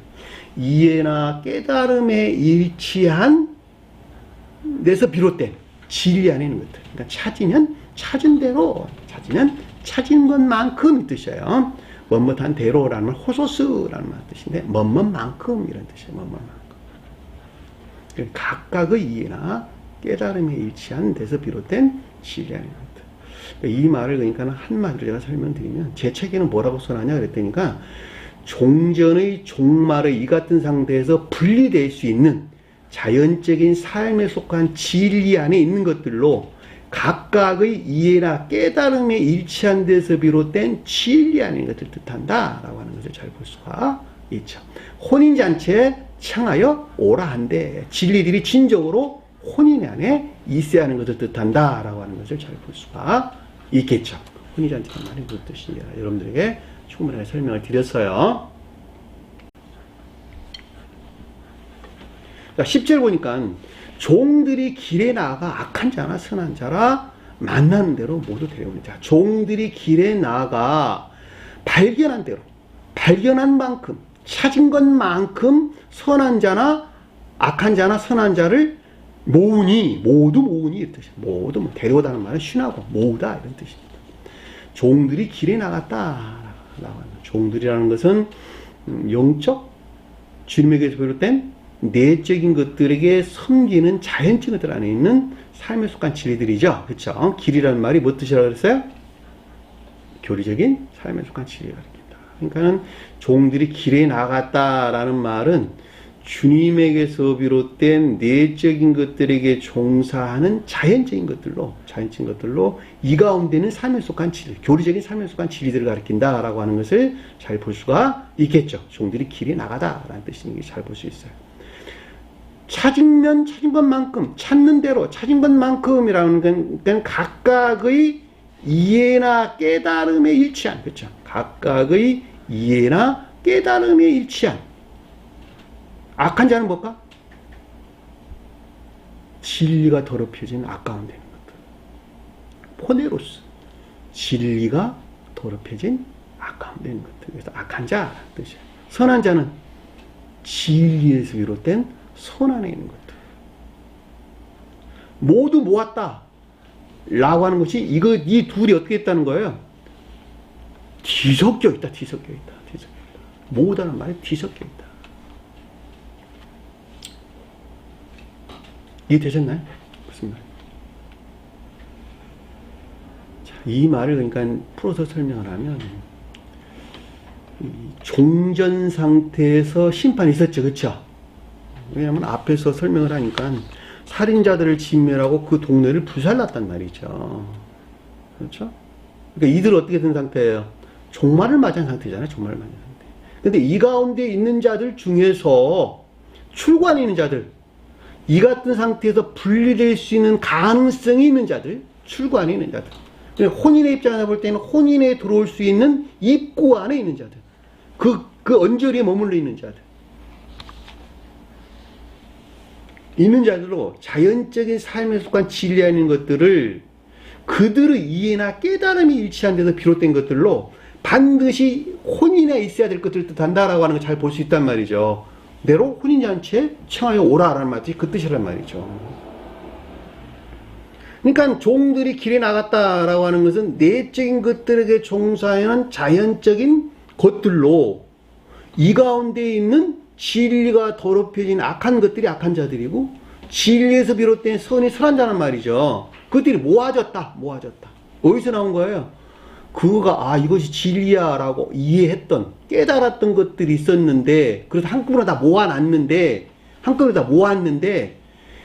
이해나 깨달음에 일치한 데서 비롯된 진리 안에 있는 것들. 그러니까 찾으면 찾은 대로, 찾으면 찾은 것만큼 이 뜻이에요. 뭐뭐한 대로라는 말, 호소스라는 말 뜻인데, 뭐뭐만큼 이런 뜻이에요. 뭐뭐만큼. 각각의 이해나 깨달음에 일치한 데서 비롯된 진리 안에 있는 것들. 이 말을 그러니까 한마디로 제가 설명드리면, 제 책에는 뭐라고 써놨냐 그랬더니까, 종전의 종말의 이 같은 상태에서 분리될 수 있는 자연적인 삶에 속한 진리 안에 있는 것들로 각각의 이해나 깨달음에 일치한 데서 비롯된 진리 안에 있는 것을 뜻한다 라고 하는 것을 잘 볼 수가 있죠. 혼인잔치에 청하여 오라 한데, 진리들이 진정으로 혼인 안에 있어야 하는 것을 뜻한다 라고 하는 것을 잘 볼 수가 있겠죠. 혼인잔치란 말이 무슨 뜻인지 여러분들에게 충분하게 설명을 드렸어요. 자, 10절 보니까 종들이 길에 나아가 악한 자나 선한 자라 만나는 대로 모두 데려오는 자. 종들이 길에 나아가 발견한 대로, 발견한 만큼, 찾은 것만큼 선한 자나 악한 자나 선한 자를 모으니, 모두 모으니 이런 뜻이에요. 모두 데려오다는 말은 쉬나고 모으다 이런 뜻입니다. 종들이 길에 나갔다. 종들이라는 것은 영적, 주님에게서 비롯된 내적인 것들에게 섬기는 자연적인 것들 안에 있는 삶에 속한 진리들이죠. 그렇죠? 길이라는 말이 뭐 뜻이라고 그랬어요? 교리적인 삶에 속한 진리를 가리킨다. 그러니까는 종들이 길에 나갔다라는 말은 주님에게서 비롯된 내적인 것들에게 종사하는 자연적인 것들로 이 가운데는 삶에 속한 진리, 교리적인 삶에 속한 진리들을 가리킨다라고 하는 것을 잘 볼 수가 있겠죠. 종들이 길에 나가다라는 뜻이 잘 볼 수 있어요. 찾으면 찾은 것만큼, 찾는 대로 찾은 것만큼이라는 건 각각의 이해나 깨달음에 일치한, 그렇죠? 각각의 이해나 깨달음에 일치한. 악한 자는 뭘까? 진리가 더럽혀진 아까운 되는 것들. 포네로스. 진리가 더럽혀진 아까운 되는 것들. 그래서 악한 자라는 뜻이에요. 선한 자는 진리에서 비롯된 손 안에 있는 것들. 모두 모았다. 라고 하는 것이 이 둘이 어떻게 했다는 거예요? 뒤섞여 있다. 모으다는 말이 뒤섞여 있다. 이해되셨나요? 무슨 말? 자, 이 말을 그러니까 풀어서 설명을 하면, 종전 상태에서 심판이 있었죠. 그렇죠? 왜냐하면 앞에서 설명을 하니까 살인자들을 진멸하고 그 동네를 불살랐단 말이죠. 그렇죠? 그러니까 이들 어떻게 된 상태예요? 종말을 맞은 상태잖아요. 종말을 맞은 상태. 근데 이 가운데 있는 자들 중에서 출구 안에 있는 자들, 이 같은 상태에서 분리될 수 있는 가능성이 있는 자들, 출구 안에 있는 자들. 혼인의 입장에서 볼 때는 혼인에 들어올 수 있는 입구 안에 있는 자들. 그 언저리에 머물러 있는 자들. 있는 자들로 자연적인 삶에 속한 진리에 있는 것들을 그들의 이해나 깨달음이 일치한 데서 비롯된 것들로 반드시 혼인에 있어야 될 것들을 뜻한다라고 하는 걸 잘 볼 수 있단 말이죠. 내로 혼인잔치에 청하여 오라라는 말이 그 뜻이란 말이죠. 그러니까 종들이 길에 나갔다라고 하는 것은 내적인 것들에게 종사하는 자연적인 것들로 이 가운데 있는 진리가 더럽혀진 악한 것들이 악한 자들이고 진리에서 비롯된 선이 선한 자란 말이죠. 그것들이 모아졌다. 어디서 나온 거예요? 그거가 이것이 진리야 라고 이해했던 깨달았던 것들이 있었는데 그래서 한꺼번에 다 모았는데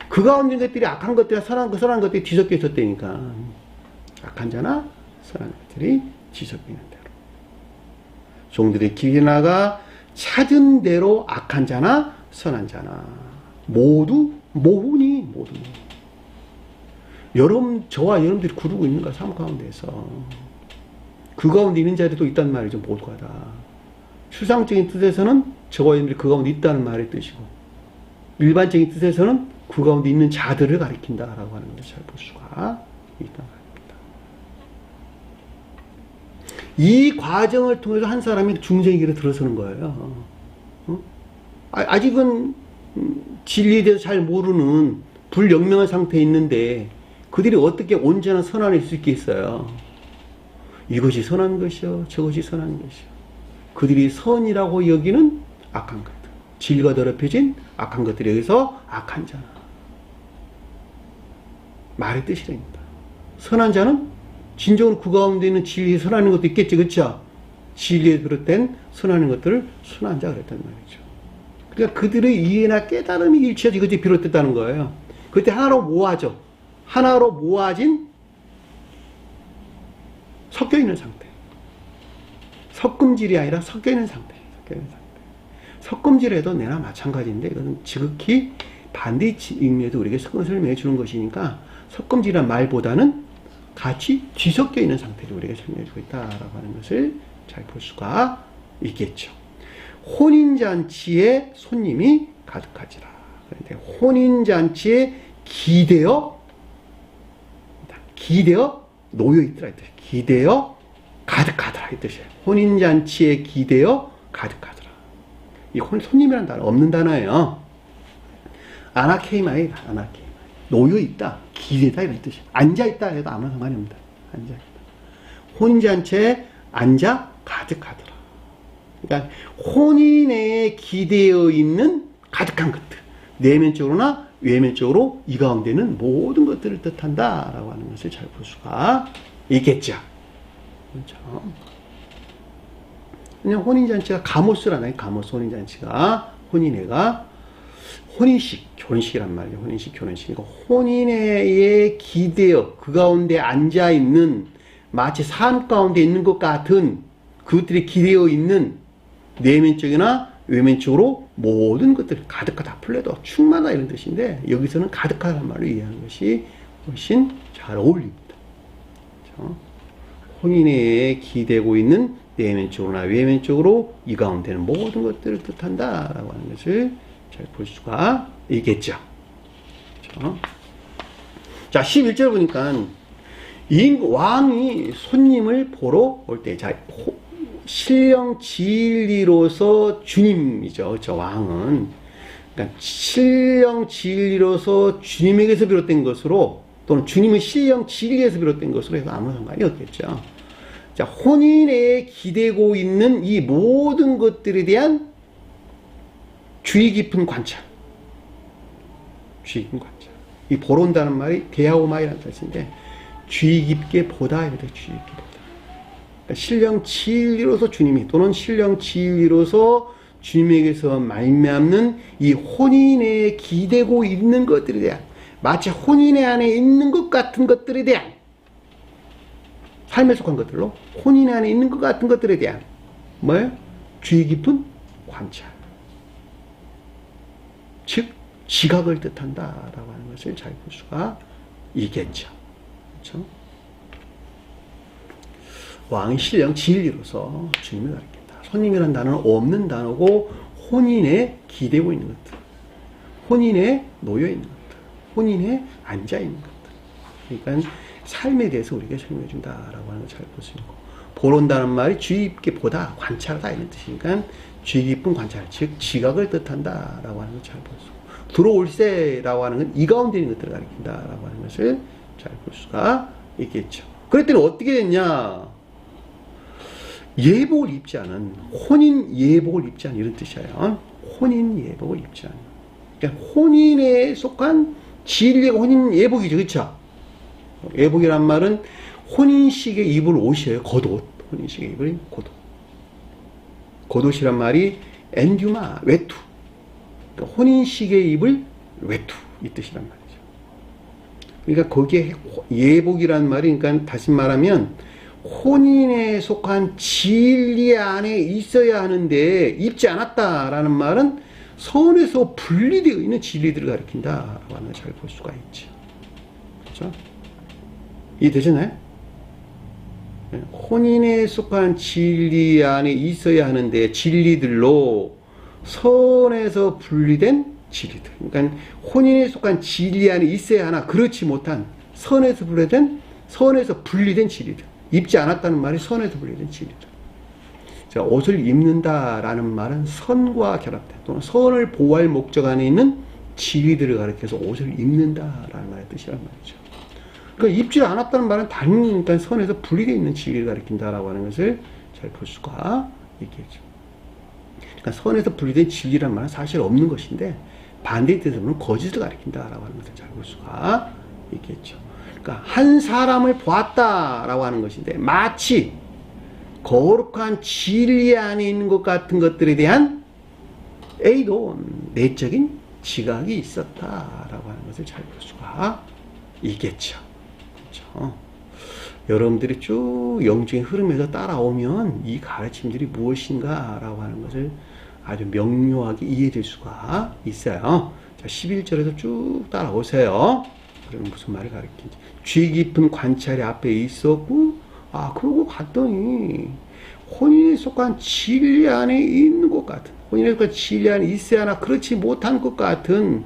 그 가운데 것들이 악한 것들이나 선한 것들이 뒤섞여 있었다니까. 악한 자나 선한 것들이 뒤섞여 있는 대로 종들의 길에 나가 찾은 대로 악한 자나 선한 자나 모두 모훈이 모두 저와 여러분들이 구르고 있는 삶 가운데서 그 가운데 있는 자들이 또 있단 말이죠. 모두가 다. 추상적인 뜻에서는 저와 여러분들이 그 가운데 있다는 말의 뜻이고 일반적인 뜻에서는 그 가운데 있는 자들을 가리킨다라고 하는 것을 잘 볼 수가 있다 말입니다. 이 과정을 통해서 한 사람이 중생의 길에 들어서는 거예요. 아직은 진리에 대해서 잘 모르는 불영명한 상태에 있는데 그들이 어떻게 온전한 선안에 있을 수 있겠어요? 이것이 선한 것이요, 저것이 선한 것이요. 그들이 선이라고 여기는 악한 것들, 진리가 더럽혀진 악한 것들에 의해서 악한 자나. 말의 뜻이랍니다. 선한 자는 진정으로 그 가운데 있는 진리에 선하는 것도 있겠지, 그렇죠? 진리에 비롯된 선하는 것들을 선한 자 그랬단 말이죠. 그러니까 그들의 이해나 깨달음이 일치해서 이것이 비롯됐다는 거예요. 그때 하나로 모아져. 하나로 모아진 섞여 있는 상태. 섞음질이 아니라 섞여 있는 상태. 섞음질에도 내나 마찬가지인데 이것은 지극히 반대 의미에도 우리에게 설명해 주는 것이니까 섞음질이란 말보다는 같이 뒤섞여 있는 상태를 우리에게 설명해 주고 있다라고 하는 것을 잘 볼 수가 있겠죠. 혼인잔치에 손님이 가득하지라. 그런데 혼인잔치에 기대어 놓여있더라. 기대어 가득하더라. 이 뜻이에요. 혼인잔치에 기대어 가득하더라. 이 손님이라는 단어 없는 단어예요. 아나케이마이. 놓여있다. 기대다. 이런 뜻이에요. 앉아있다 해도 아무 상관이 없다. 앉아있다. 혼인잔치에 앉아 가득하더라. 그러니까 혼인에 기대어 있는 가득한 것들. 내면적으로나 외면적으로 이 가운데는 모든 것들을 뜻한다라고 하는 것을 잘 볼 수가 있겠죠. 그렇죠. 그냥 혼인잔치가 가모스라나요? 가모스 혼인잔치가 혼인회가 혼인식, 결혼식이란 말이에요. 혼인식, 결혼식. 그러니까 혼인회에 기대어 그 가운데 앉아 있는 마치 삶 가운데 있는 것 같은 그것들이 기대어 있는 내면적이나 외면적으로 모든 것들 가득하다, 풀려도 충만하다 이런 뜻인데 여기서는 가득하다는 말을 이해하는 것이 훨씬 잘 어울립니다. 그렇죠? 혼인에 기대고 있는 내면적으로나 외면적으로 이 가운데는 모든 것들을 뜻한다라고 하는 것을 잘 볼 수가 있겠죠. 그렇죠? 자, 11절 보니까 왕이 손님을 보러 올 때, 자, 신령 진리로서 주님이죠. 저 왕은. 그러니까 신령 진리로서 주님에게서 비롯된 것으로 또는 주님은 신령 진리에서 비롯된 것으로 해서 아무 상관이 없겠죠. 자, 혼인에 기대고 있는 이 모든 것들에 대한 주의 깊은 관찰. 주의 깊은 관찰. 이 보러 온다는 말이 대하오마이라는 뜻인데 주의 깊게 보다 이렇게 주의 깊게 보다. 신령 진리로서 주님이 또는 신령 진리로서 주님에게서 말미암는 이 혼인에 기대고 있는 것들에 대한 마치 혼인의 안에 있는 것 같은 것들에 대한 삶에 속한 것들로 혼인의 안에 있는 것 같은 것들에 대한 뭐예요? 주의 깊은 관찰. 즉 지각을 뜻한다라고 하는 것을 잘 볼 수가 있겠죠. 그렇죠? 왕의 신령 진리로서 주님을 가리킨다. 손님이라는 단어는 없는 단어고 혼인에 기대고 있는 것들, 혼인에 놓여 있는 것들, 혼인에 앉아 있는 것들. 그러니까 삶에 대해서 우리에게 설명해 준다라고 하는 걸 잘 볼 수 있고, 보론다는 말이 주의 깊게 보다, 관찰하다 이런 뜻이니까 주의 깊은 관찰, 즉 지각을 뜻한다라고 하는 걸 잘 볼 수 있고, 들어올세라고 하는 건 이 가운데 있는 것들을 가리킨다라고 하는 것을 잘 볼 수가 있겠죠. 그랬더니 어떻게 됐냐? 예복을 입지 않은, 혼인 예복을 입지 않은 이런 뜻이에요. 혼인 예복을 입지 않은. 그러니까 혼인에 속한 진리가 혼인 예복이죠. 그렇죠? 예복이란 말은 혼인식에 입을 옷이에요. 겉옷. 혼인식에 입을 겉옷. 겉옷이란 말이 엔듀마, 외투. 그러니까 혼인식에 입을 외투. 이 뜻이란 말이죠. 그러니까 거기에 예복이란 말이, 그러니까 다시 말하면 혼인에 속한 진리 안에 있어야 하는데 입지 않았다라는 말은 선에서 분리되어 있는 진리들을 가리킨다라고 하는 걸 잘 볼 수가 있죠. 그렇죠? 이해되시나요? 혼인에 속한 진리 안에 있어야 하는데 진리들로 선에서 분리된 진리들. 그러니까 혼인에 속한 진리 안에 있어야 하나 그렇지 못한 선에서 분리된 진리들. 입지 않았다는 말이 선에서 분리된 진리들. 자, 옷을 입는다라는 말은 선과 결합된 또는 선을 보호할 목적 안에 있는 진리들을 가리켜서 옷을 입는다라는 말의 뜻이란 말이죠. 그러니까 입지 않았다는 말은 당연히 그러니까 선에서 분리되어 있는 진리를 가리킨다라고 하는 것을 잘 볼 수가 있겠죠. 그러니까 선에서 분리된 진리란 말은 사실 없는 것인데 반대의 뜻으로 보면 거짓을 가리킨다라고 하는 것을 잘 볼 수가 있겠죠. 그러니까 한 사람을 보았다라고 하는 것인데 마치 거룩한 진리 안에 있는 것 같은 것들에 대한 A도 내적인 지각이 있었다라고 하는 것을 잘 볼 수가 있겠죠. 그렇죠? 여러분들이 쭉 영적인 흐름에서 따라오면 이 가르침들이 무엇인가라고 하는 것을 아주 명료하게 이해될 수가 있어요. 자, 11절에서 쭉 따라오세요. 그러면 무슨 말을 가르치는지. 주의 깊은 관찰이 앞에 있었고, 그러고 갔더니 혼인에 속한 진리 안에 있는 것 같은, 혼인에 속한 진리 안에 있어야 하나 그렇지 못한 것 같은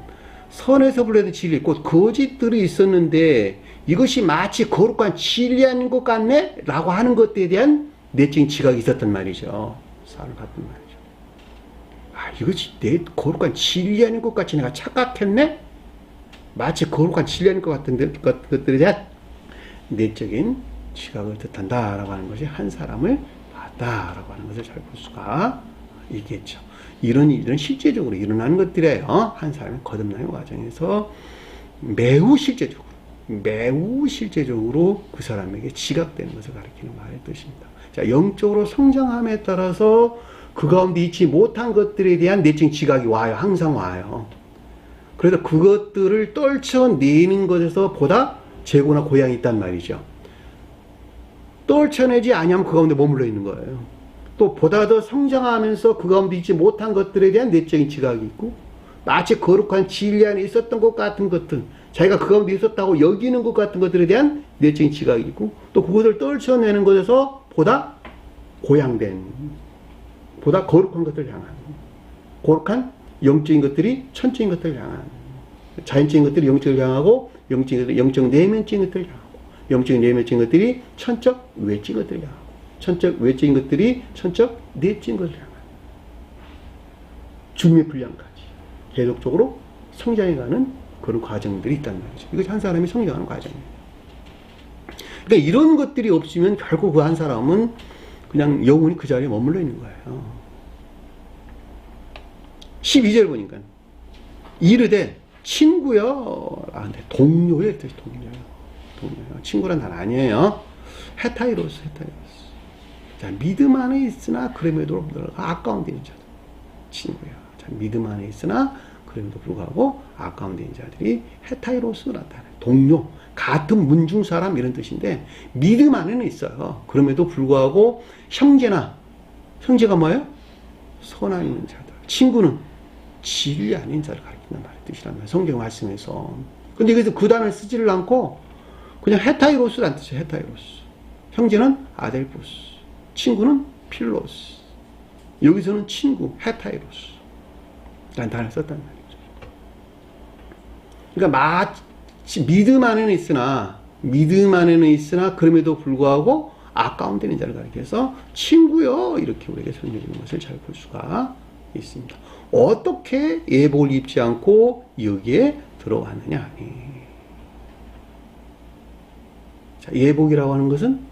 선에서 분리된 진리, 곧 거짓들이 있었는데 이것이 마치 거룩한 진리 아닌 것 같네? 라고 하는 것에 대한 내적인 지각이 있었단 말이죠. 사를 봤단 말이죠. 이것이 내 거룩한 진리 아닌 것 같이 내가 착각했네? 마치 거룩한 진리 아닌 것 같은 것들에 대한 내적인 지각을 뜻한다라고 하는 것이 한 사람을 봤다라고 하는 것을 잘 볼 수가 있겠죠. 이런 일은 실제적으로 일어나는 것들이에요. 한 사람의 거듭남의 과정에서 매우 실제적으로 그 사람에게 지각되는 것을 가리키는 말의 뜻입니다. 자, 영적으로 성장함에 따라서 그 가운데 있지 못한 것들에 대한 내적인 지각이 와요. 항상 와요. 그래서 그것들을 떨쳐내는 것에서 보다 재고나 고향이 있단 말이죠. 떨쳐내지 아니하면 그 가운데 머물러 있는 거예요. 또 보다 더 성장하면서 그 가운데 있지 못한 것들에 대한 내적인 지각이 있고, 마치 거룩한 진리 안에 있었던 것 같은 것들, 자기가 그 가운데 있었다고 여기는 것 같은 것들에 대한 내적인 지각이 있고, 또 그것을 떨쳐내는 것에서 보다 고향된, 보다 거룩한 것들을 향한, 거룩한 영적인 것들이 천적인 것들을 향한, 자연적인 것들이 영적을 향하고, 영적인 것들이 영적 내면적인 것들을 향하고, 영적인 내면적인 것들이 천적 외적인 것들을 향하고, 천적 외적인 것들이 천적 내적인 것을 향한 주님의 분량까지 계속적으로 성장해가는 그런 과정들이 있단 말이죠. 이것이 한 사람이 성장하는 과정이에요. 그러니까 이런 것들이 없으면 결국 그 한 사람은 그냥 영원히 그 자리에 머물러 있는 거예요. 12절 보니까 이르되 친구여, 근데 동료의 뜻이 동료요. 친구란 단 아니에요. 헤타이로스. 자, 믿음 안에 있으나 그럼에도 불구하고 아까운 데 있는 자들. 친구야. 자, 믿음 안에 있으나 그럼에도 불구하고 아까운 데 있는 자들이 헤타이로스 나타나요. 동료, 같은 문중 사람 이런 뜻인데 믿음 안에는 있어요. 그럼에도 불구하고 형제가 뭐예요? 선한 있는 자들. 친구는 진리 아닌 자를 가리킨단 말의 뜻이란 말이에요. 성경 말씀에서. 근데 여기서 그 단어를 쓰지를 않고 그냥 헤타이로스란 뜻이에요. 헤타이로스. 형제는 아델포스, 친구는 필로스. 여기서는 친구, 헤타이로스 라는 단어를 썼단 말이죠. 그러니까 마치 믿음 안에는 있으나 그럼에도 불구하고 아까운 데는 자를 가리켜서 친구요 이렇게 우리에게 설명해 주는 것을 잘 볼 수가 있습니다. 어떻게 예복을 입지 않고 여기에 들어왔느냐. 자, 예복이라고 하는 것은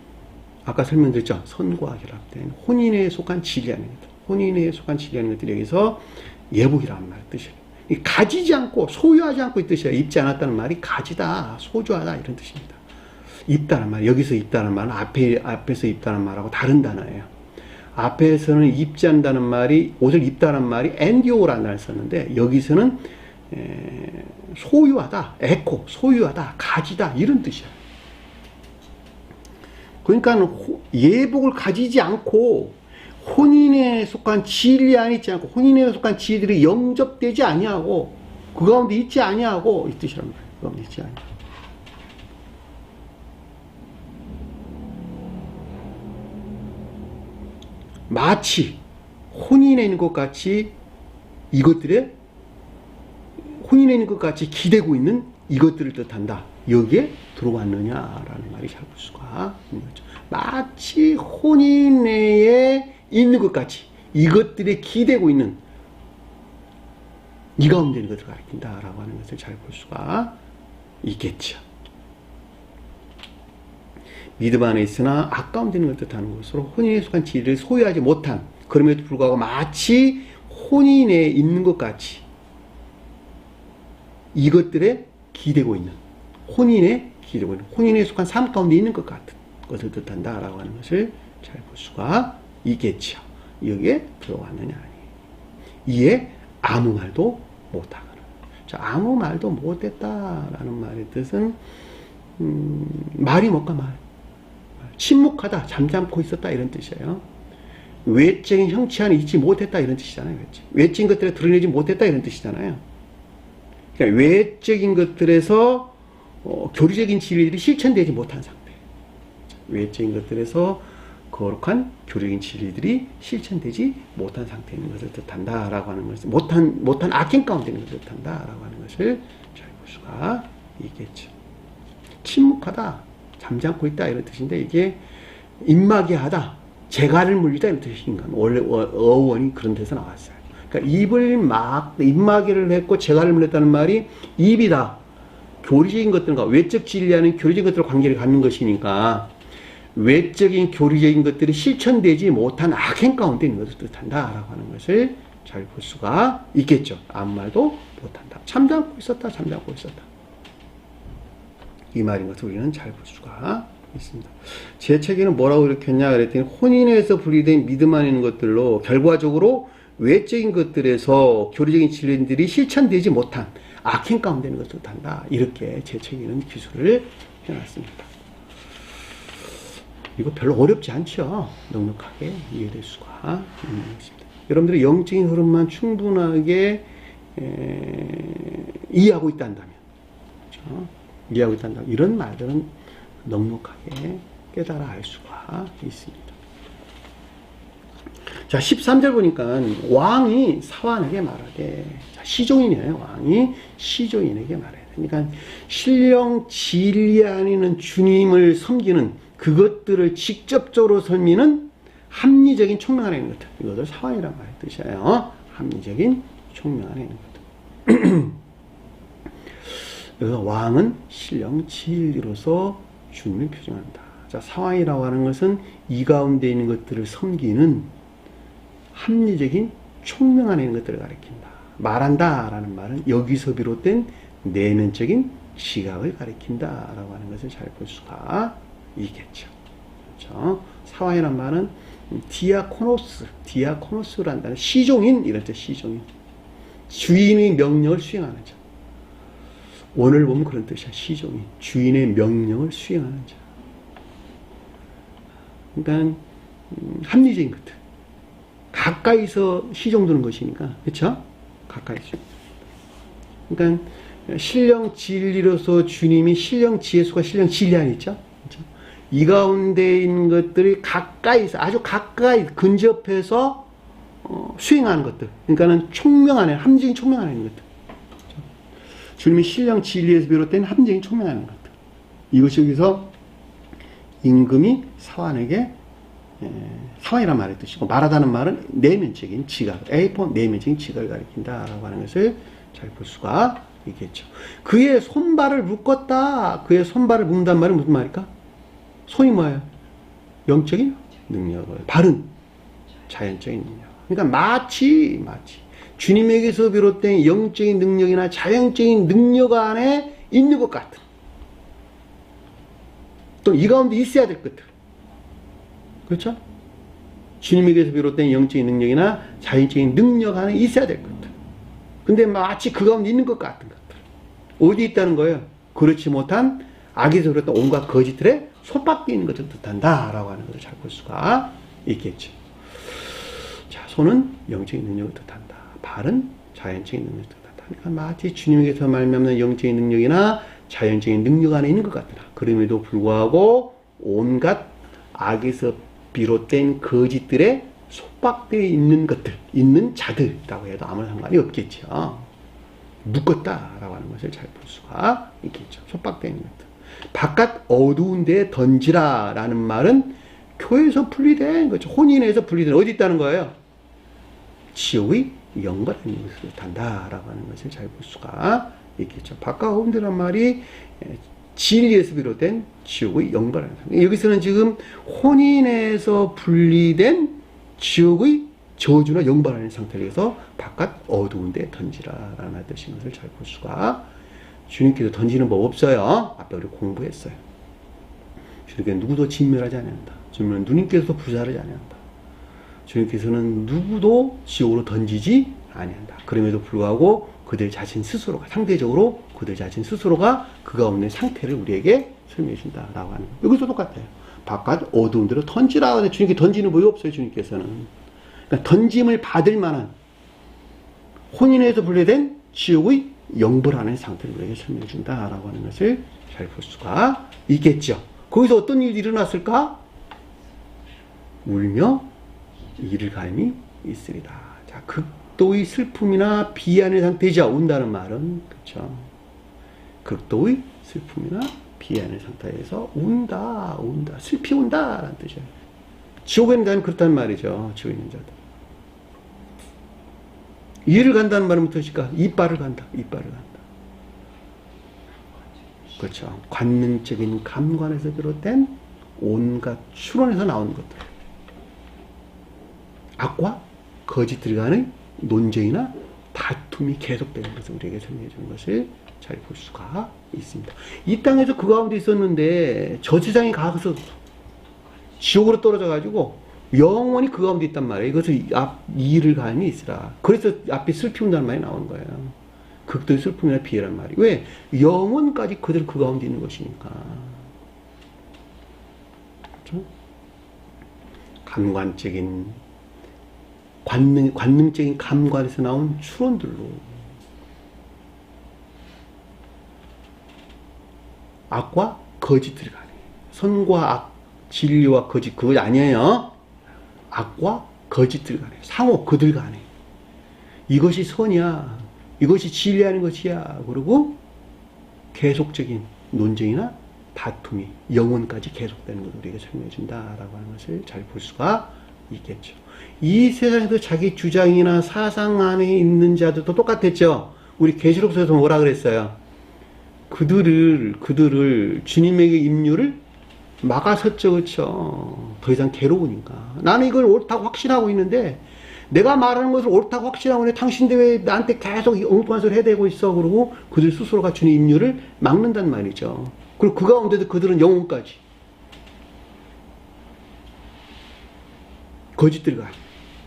아까 설명드렸죠. 선과 결합된 혼인에 속한 진리하는 것들. 혼인에 속한 진리하는 것들이 여기서 예복이라는 말의 뜻이에요. 가지지 않고 소유하지 않고 이 뜻이에요. 입지 않았다는 말이 가지다, 소유하다 이런 뜻입니다. 입다는 말, 여기서 입다는 말은 앞에서 입다는 말하고 다른 단어예요. 앞에서는 입지 않는다는 말이, 옷을 입다는 말이 엔디오라는 단어를 썼는데 여기서는 소유하다, 에코, 소유하다, 가지다 이런 뜻이에요. 그러니까 예복을 가지지 않고 혼인에 속한 진리 안에 있지 않고 혼인에 속한 진리들이 영접되지 아니하고 그 가운데 있지 아니하고 이 뜻이란 말이에요. 그 가운데 있지 아니하고. 마치 혼인에 있는 것 같이 이것들에 혼인에 있는 것 같이 기대고 있는 이것들을 뜻한다. 여기에 들어왔느냐라는 말이 잘 볼 수가 있는 거죠. 마치 혼인에 있는 것 같이 이것들에 기대고 있는 이 가운데 있는 것을 가리킨다라고 하는 것을 잘 볼 수가 있겠죠. 믿음 안에 있으나 아까운 데는 것을 뜻하는 것으로 혼인에 속한 진리를 소유하지 못한 그럼에도 불구하고 마치 혼인에 있는 것 같이 이것들에 기대고 있는 혼인에 속한 삶 가운데 있는 것 같은 것을 뜻한다라고 하는 것을 잘 볼 수가 있겠죠. 여기에 들어왔느냐 아니에요. 이에 아무 말도 못하거나. 자, 아무 말도 못했다라는 말의 뜻은 말이 뭘까 말. 침묵하다, 잠잠고 있었다 이런 뜻이에요. 외적인 형체 안에 있지 못했다 이런 뜻이잖아요. 외적인 것들에 드러내지 못했다 이런 뜻이잖아요. 그러니까 외적인 것들에서 교리적인 진리들이 실천되지 못한 상태. 외적인 것들에서 거룩한 교리적인 진리들이 실천되지 못한 상태에 있는 것을 뜻한다라고 하는 것을 못한 악행 가운데 있는 것을 뜻한다라고 하는 것을 잘 볼 수가 있겠죠. 침묵하다, 잠잠고 있다 이런 뜻인데 이게 입마개 하다, 재갈을 물리다 이런 뜻인가. 원래 어원이 그런 데서 나왔어요. 그러니까 입마개를 했고 재갈을 물렸다는 말이 입이다. 교리적인 것들과 외적 진리하는 교리적인 것들과 관계를 갖는 것이니까 외적인 교리적인 것들이 실천되지 못한 악행 가운데 있는 것을 뜻한다라고 하는 것을 잘 볼 수가 있겠죠. 아무 말도 못한다. 잠잠고 있었다. 이 말인 것을 우리는 잘 볼 수가 있습니다. 제 책에는 뭐라고 이렇게 했냐 그랬더니 혼인에서 분리된 믿음 안에 있는 것들로 결과적으로 외적인 것들에서 교리적인 진리들이 실천되지 못한 악행 가운데 있는 것을 뜻한다. 이렇게 제 책에는 기술을 해놨습니다. 이거 별로 어렵지 않죠. 넉넉하게 이해될 수가 있는 것입니다. 여러분들이 영적인 흐름만 충분하게 이해하고 있다면, 그렇죠? 이해하고 있다면 이런 말들은 넉넉하게 깨달아 알 수가 있습니다. 자, 13절 보니까 왕이 사환에게 말하되, 자, 시종이네요. 왕이 시종인에게 말해요. 그러니까 신령 진리 안에 있는 주님을 섬기는 그것들을 직접적으로 섬기는 합리적인 총명 안에 있는 것들. 이것을 사환이란 말의 뜻이에요. 합리적인 총명 안에 있는 것들. 그래서 왕은 신령 진리로서 주님을 표징한다. 자, 사환이라고 하는 것은 이 가운데 있는 것들을 섬기는 합리적인 총명 안에 있는 것들을 가리킨다. 말한다 라는 말은 여기서 비롯된 내면적인 지각을 가리킨다라고 하는 것을 잘 볼 수가 있겠죠. 그렇죠? 사환이란 말은 디아코노스라는 단어, 시종인 이럴 때 시종인, 주인의 명령을 수행하는 자. 오늘 보면 그런 뜻이야. 시종인, 주인의 명령을 수행하는 자. 그러니까 합리적인 것들, 가까이서 시종 두는 것이니까, 그렇죠? 가까이 있습니다. 그러니까 신령 진리로서 주님이 신령 지혜수가 신령 진리안이 있죠. 그렇죠? 이 가운데 있는 것들이 가까이서 아주 가까이 근접해서 수행하는 것들. 그러니까는 총명 안에 함정이 총명 안에 있는 것들. 그렇죠? 주님이 신령 진리에서 비롯된 함정이 총명 안에 있는 것들. 이것이 여기서 임금이 사환에게 사환이란 말의 뜻이고 말하다는 말은 내면적인 지각, A4 내면적인 지각을 가리킨다라고 하는 것을 잘 볼 수가 있겠죠. 그의 손발을 묶었다. 그의 손발을 묶는다는 말은 무슨 말일까? 손이 뭐예요? 영적인 능력을. 발은 자연적인 능력. 그러니까 마치 주님에게서 비롯된 영적인 능력이나 자연적인 능력 안에 있는 것 같은 또 이 가운데 있어야 될 것들. 그렇죠? 주님에게서 비롯된 영적인 능력이나 자연적인 능력 안에 있어야 될 것들. 근데 마치 그 가운데 있는 것 같은 것들. 어디 있다는 거예요? 그렇지 못한 악에서 비롯된 온갖 거짓들의 손바뀌어 있는 것을 뜻한다 라고 하는 것을 잘 볼 수가 있겠죠. 자, 손은 영적인 능력을 뜻한다. 발은 자연적인 능력을 뜻한다. 그러니까 마치 주님에게서 말미암는 영적인 능력이나 자연적인 능력 안에 있는 것 같더라. 그럼에도 불구하고 온갖 악에서 비롯된 거짓들의 속박되어 있는 것들, 있는 자들이라고 해도 아무런 상관이 없겠죠. 묶었다라고 하는 것을 잘 볼 수가 있겠죠. 속박되어 있는 것들. 바깥 어두운 데에 던지라라는 말은 교회에서 분리된 거죠. 혼인에서 분리된 어디 있다는 거예요? 지옥의 영벌한 것을 뜻한다라고 하는 것을 잘 볼 수가 있겠죠. 바깥 어두운 데란 말이 진리에서 비롯된 지옥의 영벌하는 상태. 여기서는 지금 혼인에서 분리된 지옥의 저주나 영벌하는 상태를 해서 바깥 어두운 데 던지라라는 뜻인 것을 잘 볼 수가. 주님께서 던지는 법 없어요. 앞에 우리 공부했어요. 주님께서 누구도 진멸하지 않는다. 주님은 누님께서도 부자르지 않는다. 주님께서는 누구도 지옥으로 던지지 아니한다. 그럼에도 불구하고 그들 자신 스스로가 상대적으로 그들 자신 스스로가 그 가운데 상태를 우리에게 설명해 준다라고 하는 거예요. 여기서 똑같아요. 바깥 어두운 데로 던지라. 주님께 던지는 법이 없어요. 주님께서는. 그러니까 던짐을 받을 만한 혼인에서 분리된 지옥의 영벌하는 상태를 우리에게 설명해 준다라고 하는 것을 잘 볼 수가 있겠죠. 거기서 어떤 일이 일어났을까? 울며 이를 갈미 있으리다. 자, 극도의 슬픔이나 비안의 상태이자 운다는 말은 그렇죠. 극도의 슬픔이나 비안의 상태에서 운다, 슬피 운다라는 뜻이에요. 지옥에 있는 자는 그렇다는 말이죠. 지옥에 있는 자들. 이를 간다는 말은 무엇일까? 이빨을 간다. 그렇죠. 관능적인 감관에서 비롯된 온갖 추론에서 나오는 것들. 악과 거짓들 간의 논쟁이나 다툼이 계속되는 것을 우리에게 설명해 주는 것을 잘 볼 수가 있습니다. 이 땅에서 그 가운데 있었는데 저 세상에 가서 지옥으로 떨어져 가지고 영원히 그 가운데 있단 말이에요. 이것을 이를 갈미 있으라. 그래서 앞에 슬피 운다는 말이 나오는 거예요. 극도의 슬픔이나 비애란 말이. 왜? 영원까지 그들 그 가운데 있는 것이니까. 그렇죠? 감관적인 관능적인 감관에서 나온 추론들로 악과 거짓들이 가네. 선과 악, 진리와 거짓 그거 아니에요. 악과 거짓들 간에 상호 그들 간에 이것이 선이야, 이것이 진리하는 것이야. 그리고 계속적인 논쟁이나 다툼이 영원까지 계속되는 것을 우리에게 설명해 준다라고 하는 것을 잘 볼 수가 있겠죠. 이 세상에도 자기 주장이나 사상 안에 있는 자들도 똑같았죠. 우리 계시록서에서 뭐라 그랬어요? 그들을 주님에게 임류를 막아섰죠. 그렇죠. 더 이상 괴로우니까. 나는 이걸 옳다고 확신하고 있는데 내가 말하는 것을 옳다고 확신하고 있는데 당신들 왜 나한테 계속 엉뚱한 소리 해대고 있어. 그러고 그들 스스로가 주님 임류를 막는단 말이죠. 그리고 그 가운데도 그들은 영혼까지 거짓들 간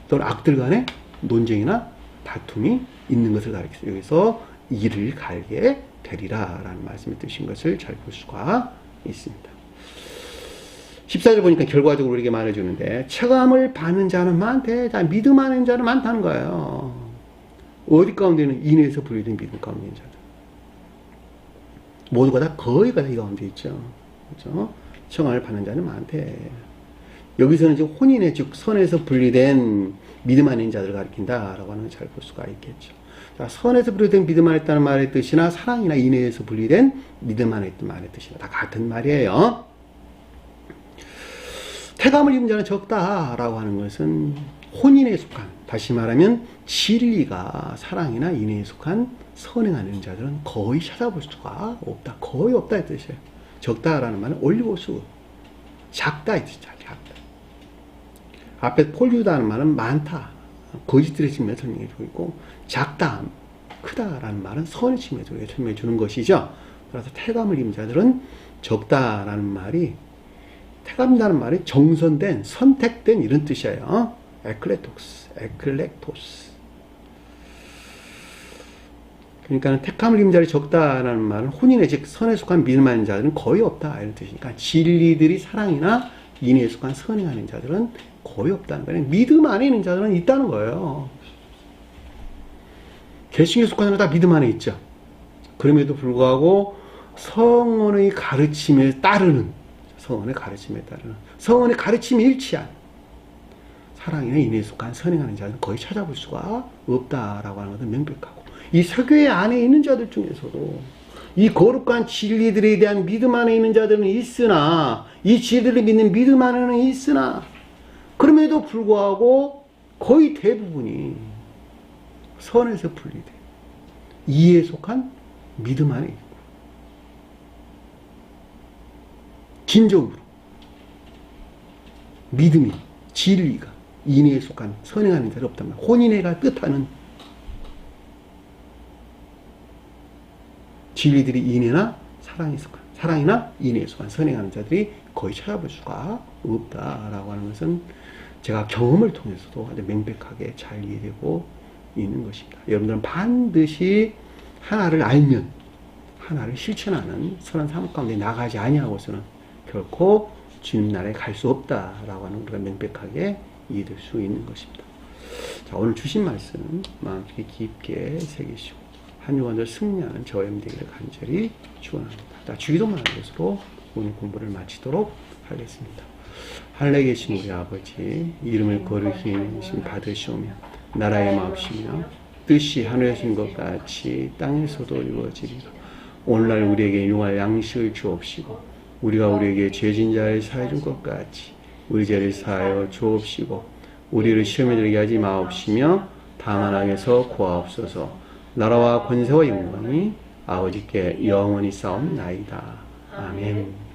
또는 악들 간의 논쟁이나 다툼이 있는 것을 가리켜서 여기서 이를 갈게 되리라 라는 말씀이 뜻인 것을 잘 볼 수가 있습니다. 14절 보니까 결과적으로 우리에게 말해주는데 체감을 받는 자는 많대. 자, 믿음 하는 자는 많다는 거예요. 어디 가운데는 인에서 분리된 믿음 가운데 있는 자들. 모두가 다 거의가 다 이 가운데 있죠. 그렇죠? 청함을 받는 자는 많대. 여기서는 지금 혼인의 즉 선에서 분리된 믿음 안에 있는 자들을 가리킨다라고 하는 걸 잘 볼 수가 있겠죠. 자, 선에서 분리된 믿음 안에 있다는 말의 뜻이나 사랑이나 인내에서 분리된 믿음 안에 있다는 말의 뜻이나 다 같은 말이에요. 태감을 입은 자는 적다라고 하는 것은 혼인에 속한, 다시 말하면 진리가 사랑이나 인내에 속한 선행하는 자들은 거의 찾아볼 수가 없다. 거의 없다 이 뜻이에요. 적다라는 말은 올리볼 수, 작다 이 뜻이죠. 작다. 앞에 폴리우다는 말은 많다, 거짓들의 측면에서 설명해주고 있고, 작다, 크다라는 말은 선의 측면에서 설명해 주는 것이죠. 그래서 태감을 입은 자들은 적다라는 말이, 태감이라는 말이 정선된, 선택된 이런 뜻이에요. 에클렉토스. 그러니까 택함을 입은 자들이 적다라는 말은 혼인의 즉 선에 속한 믿음 안에 있는 자들은 거의 없다 이런 뜻이니까, 진리들이 사랑이나 인에 속한 선행하는 자들은 거의 없다는 거예요. 믿음 안에 있는 자들은 있다는 거예요. 개신교에 속한 자는 다 믿음 안에 있죠. 그럼에도 불구하고 성언의 가르침에 따르는, 성언의 가르침에 일치한 사랑이나 인에 속한 선행하는 자들은 거의 찾아볼 수가 없다라고 하는 것은 명백하고, 이 설교회 안에 있는 자들 중에서도 이 거룩한 진리들에 대한 믿음 안에 있는 자들은 있으나, 이 진리들을 믿는 믿음 안에는 있으나, 그럼에도 불구하고 거의 대부분이 선에서 분리돼 이에 속한 믿음 안에 있고, 진정으로 믿음이, 진리가 인에 속한 선행하는 자가 없단 말이야. 혼인애가 뜻하는 진리들이 인애나 사랑에 속한, 사랑이나 인애에 속한 선행하는 자들이 거의 찾아볼 수가 없다라고 하는 것은 제가 경험을 통해서도 아주 명백하게 잘 이해되고 있는 것입니다. 여러분들은 반드시 하나를 알면 하나를 실천하는 선한 삶 가운데 나가지 아니하고서는 결코 주님 나라에 갈 수 없다라고 하는 우리가 명백하게 이해될 수 있는 것입니다. 자, 오늘 주신 말씀 마음속에 깊게 새기시고 한 주간도 승리하는 저와 여러분 되기를 간절히 축원합니다. 자, 주기도문하는 것으로 오늘 공부를 마치도록 하겠습니다. 하늘에 계신 우리 아버지, 이름을 거룩히 받으시오며 나라의 마옵시며 뜻이 하늘에서 인 것 같이 땅에서도 이루어지리라. 오늘날 우리에게 일용할 양식을 주옵시고 우리가 우리에게 죄진 자를 사해 준 것 같이 우리 죄를 사하여 주옵시고 우리를 시험에 들게 하지 마옵시며 다만 악에서 구하옵소서. 나라와 권세와 영광이 아버지께 영원히 싸움나이다. 아멘.